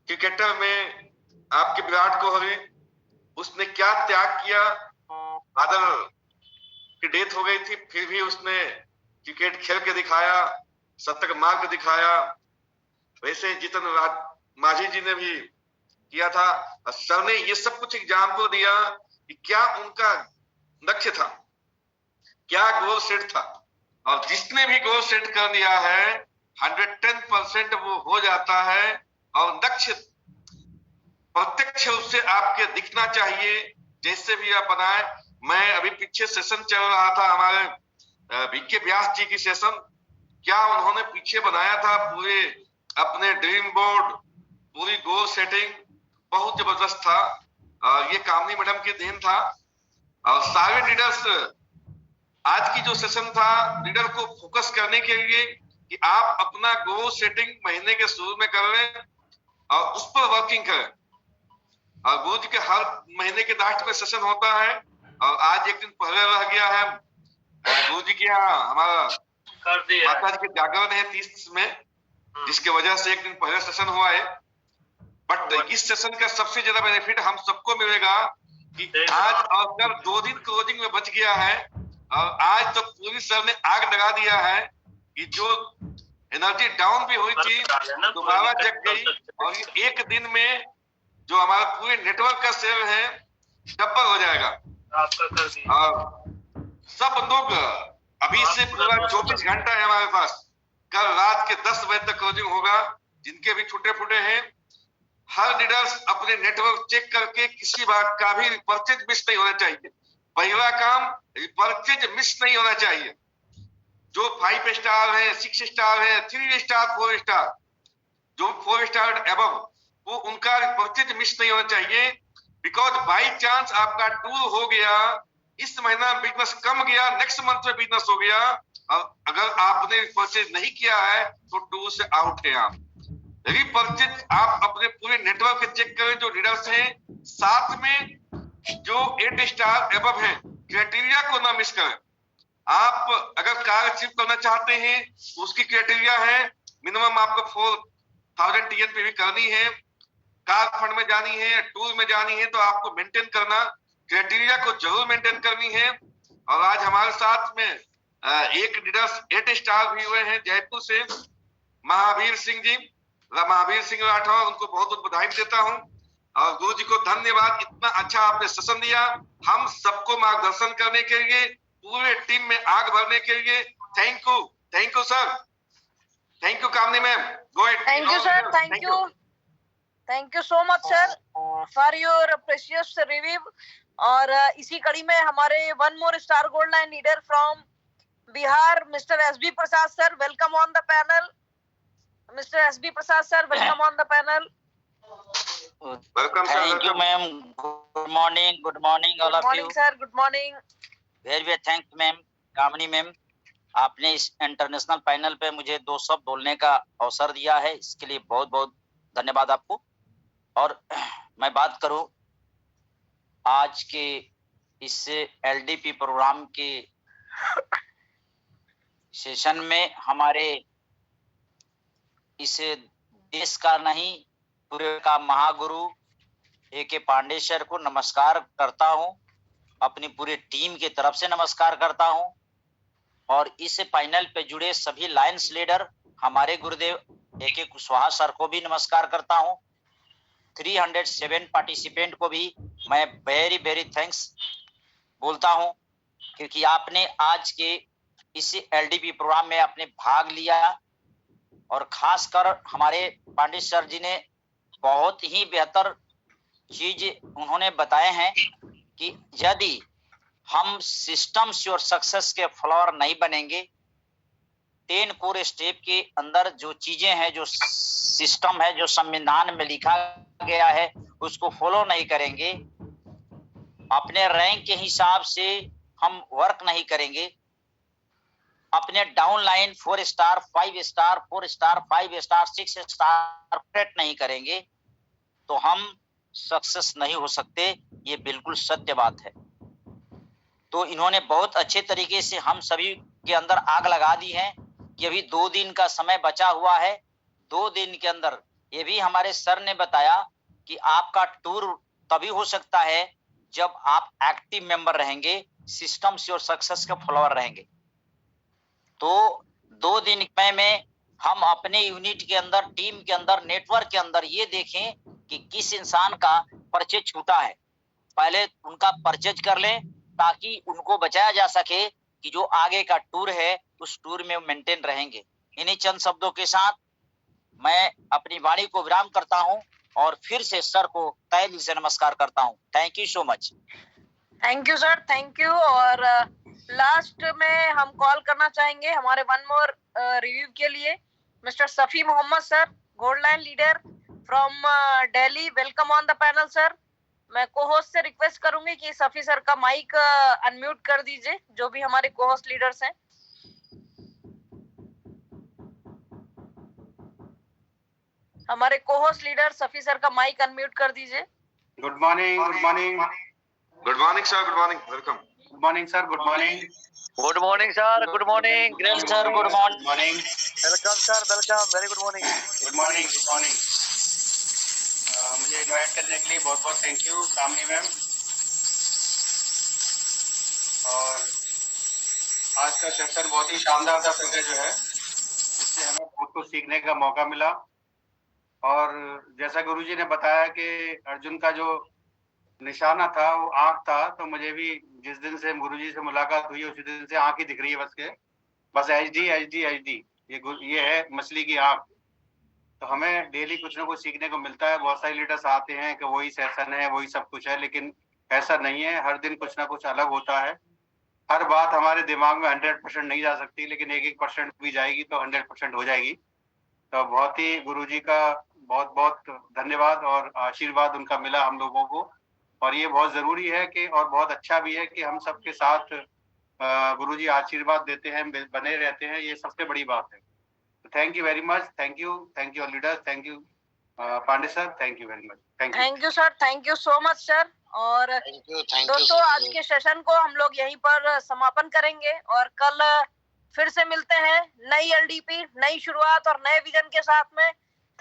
क्रिकेटर में, आपके विराट कोहली, उसने क्या त्याग किया। फादर की डेथ हो गई थी, फिर भी उसने क्रिकेट खेल के दिखाया, शतक मार के दिखाया। वैसे जितन माझी जी ने भी किया था। सर ने ये सब कुछ एग्जाम्पल दिया कि क्या उनका लक्ष्य था, क्या गोल सेट था। और जिसने भी गोल सेट कर लिया है, 110% वो हो जाता है। और लक्ष्य प्रत्यक्ष रूप से आपके दिखना चाहिए, जैसे भी आप बनाए। मैं अभी पीछे सेशन चल रहा था हमारे बीके व्यास जी की सेशन, क्या उन्होंने पीछे बनाया था पूरे अपने ड्रीम बोर्ड, पूरी गोल सेटिंग, बहुत जबरदस्त था। ये कामनी मैडम की देन था। और सारे लीडर्स, आज की जो सेशन था, लीडर को फोकस करने के लिए कि आप अपना गोल सेटिंग महीने के शुरू में कर लें और उस पर वर्किंग करें। और गुरु जी के हर महीने के लास्ट में सेशन होता है। और आज एक दिन पहले रह गया है, गुरु जी के यहाँ हमारा माता जी के जागरण है 30 में, जिसकी वजह से एक दिन पहले सेशन हुआ है। बट इस सेशन का सबसे ज्यादा बेनिफिट हम सबको मिलेगा कि आज और कल 2 दिन क्लोजिंग में बच गया है। और आज तो पूरी सर ने आग लगा दिया है कि जो एनर्जी डाउन भी हुई थी दोबारा जग गई। और एक दिन में जो हमारा पूरे नेटवर्क का सेल है, डबल हो जाएगा। और सब लोग अभी से पूरा 24 घंटा है हमारे पास। कल रात के 10 बजे तक क्लोजिंग होगा। जिनके भी छुट्टे फुटे हैं, हर लीडर्स अपने नेटवर्क चेक करके किसी बात का भी रिपर्चेज मिस नहीं होना चाहिए। पहला काम, रिपर्चेज मिस नहीं होना चाहिए। जो 5 स्टार है, 6 स्टार है, 3 स्टार, 4 स्टार, जो 4 स्टार एबव, वो उनका रिपर्चेज मिस नहीं होना चाहिए। बिकॉज बाई चांस आपका टूर हो गया, इस महीना बिजनेस कम गया, नेक्स्ट मंथ में बिजनेस हो गया, और अगर आपने रिपर्चेज नहीं किया है तो टूर से आउट है आप। रिपर्चेज आप अपने पूरे नेटवर्क पे चेक करें जो लीडर्स हैं, साथ में जो 8 स्टार एबव है, क्राइटेरिया को ना मिस करें। आप अगर कार अचीव करना चाहते हैं, उसकी क्राइटेरिया है मिनिमम आपको 4000 TNP भी करनी है। कार फंड में जानी है, टूर में जानी है, तो आपको मेंटेन करना, क्राइटेरिया को जरूर मेंटेन करनी है। और आज हमारे साथ में एक लीडर्स 8 स्टार भी हुए हैं जयपुर से, महावीर सिंह जी, महावीर सिंह राठौर, उनको बहुत बहुत बधाई देता हूं। और गुरु जी को धन्यवाद, इतना अच्छा आपने सेशन दिया, हम सबको मार्गदर्शन करने के लिए, पूरे टीम में आग भरने के लिए। Thank you sir, thank you Kamini ma'am, go ahead. Thank you sir, thank you so much sir for your precious review. और इसी कड़ी में हमारे one more star gold line leader from Bihar, mister SB Prasad sir, welcome on the panel. Mister SB Prasad sir, welcome on the panel. Welcome sir. Thank you, ma'am. Good morning, all of you. Sir, good morning. Very thanks, ma'am. Kamini ma'am, आपने इस international panel पे मुझे 2 शब्द बोलने का अवसर दिया है, इसके लिए बहुत बहुत धन्यवाद आपको। और मैं बात करूं आज के इस एलडीपी प्रोग्राम के सेशन में, हमारे इस देश का नहीं पूरे का महागुरु ए.के. पांडे सर को नमस्कार करता हूं, अपनी पूरी टीम की तरफ से नमस्कार करता हूं। और इस पैनल पे जुड़े सभी लायंस लीडर, हमारे गुरुदेव ए.के. कुशवाहा सर को भी नमस्कार करता हूं। 307 पार्टिसिपेंट को भी मैं वेरी थैंक्स बोलता हूं, क्योंकि आपने आज के इस एलडीपी प्रोग्राम में आपने भाग लिया। और खासकर हमारे पांडे सर जी ने बहुत ही बेहतर चीज उन्होंने बताए हैं कि यदि हम सिस्टम्स और सक्सेस के फॉलोअर नहीं बनेंगे, 10 कोर स्टेप के अंदर जो चीजें हैं, जो सिस्टम है, जो संविधान में लिखा गया है, उसको फॉलो नहीं करेंगे, अपने रैंक के हिसाब से हम वर्क नहीं करेंगे, अपने down line 4 star 5 star 4 star 5 star 6 star operate नहीं करेंगे, तो हम सक्सेस नहीं हो सकते। ये बिल्कुल सत्य बात है। तो इन्होंने बहुत अच्छे तरीके से हम सभी के अंदर आग लगा दी है कि अभी 2 दिन का समय बचा हुआ है। 2 दिन के अंदर ये भी हमारे सर ने बताया कि आपका टूर तभी हो सकता है जब आप एक्टिव मेंबर रहेंगे, सिस्टम से और सक्सेस के फॉलोअर रहेंगे। तो 2 दिन में हम अपने यूनिट के अंदर, टीम के अंदर, नेटवर्क के अंदर ये देखें कि किस इंसान का परिचय छूटा है, पहले उनका परिचय कर लें, ताकि उनको बचाया जा सके कि जो आगे का टूर है उस टूर में मेंटेन रहेंगे। इन्हीं चंद शब्दों के साथ मैं अपनी वाणी को विराम करता हूं और फिर से सर को तहे दिल से नमस्कार करता हूं। Thank you so much. Thank you sir, thank you. और लास्ट में हम कॉल करना चाहेंगे हमारे वन मोर रिव्यू के लिए mister Safi Mohammad sir, gold line leader from Delhi, welcome on the panel sir. मैं को-होस्ट से रिक्वेस्ट करूंगी कि सफी सर का माइक अनम्यूट कर दीजिए, जो भी हमारे को-होस्ट लीडर्स हैं। हमारे को-होस्ट लीडर सफी सर का माइक अनम्यूट कर दीजिए। Good morning, good morning, good morning sir, good morning, welcome. Good morning sir, good morning, good morning sir, good morning, great sir, good morning, welcome sir, welcome, very good morning, good morning, good morning. मुझे invite करने के लिए बहुत बहुत thank you Kamini ma'am. और आज का session बहुत ही शानदार था सर, जो है इससे हमें बहुत कुछ सीखने का मौका मिला। और जैसा गुरुजी ने बताया कि अर्जुन का जो निशाना था वो आंख था, तो मुझे भी जिस दिन से गुरुजी से मुलाकात हुई उसी दिन से आंख ही दिख रही है बस HD HD HD, ये है मछली की आंख। तो हमें डेली कुछ ना कुछ सीखने को मिलता है। बहुत सारे लीडर्स आते हैं कि वही सेशन है, वही सब कुछ है, लेकिन ऐसा नहीं है। हर दिन कुछ ना कुछ अलग होता है। हर बात हमारे दिमाग में 100% नहीं जा सकती, लेकिन 1% भी जाएगी तो 100% हो जाएगी। तो बहुत ही गुरुजी का बहुत बहुत धन्यवाद और आशीर्वाद उनका मिला हम लोगों को। और ये बहुत जरूरी है कि, और बहुत अच्छा भी है कि हम सबके साथ गुरुजी आशीर्वाद देते हैं, बने रहते हैं, ये सबसे बड़ी बात है। Thank you very much, thank you leaders, thank you Pandey sir, thank you very much, thank you sir, thank you so much sir. और दोस्तों आज के सेशन को हम लोग यहीं पर समापन करेंगे और कल फिर से मिलते हैं नई LDP, नई शुरुआत और नए विजन के साथ में।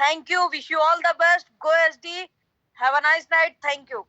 Thank you. Wish you all the best. Go SD. Have a nice night. Thank you.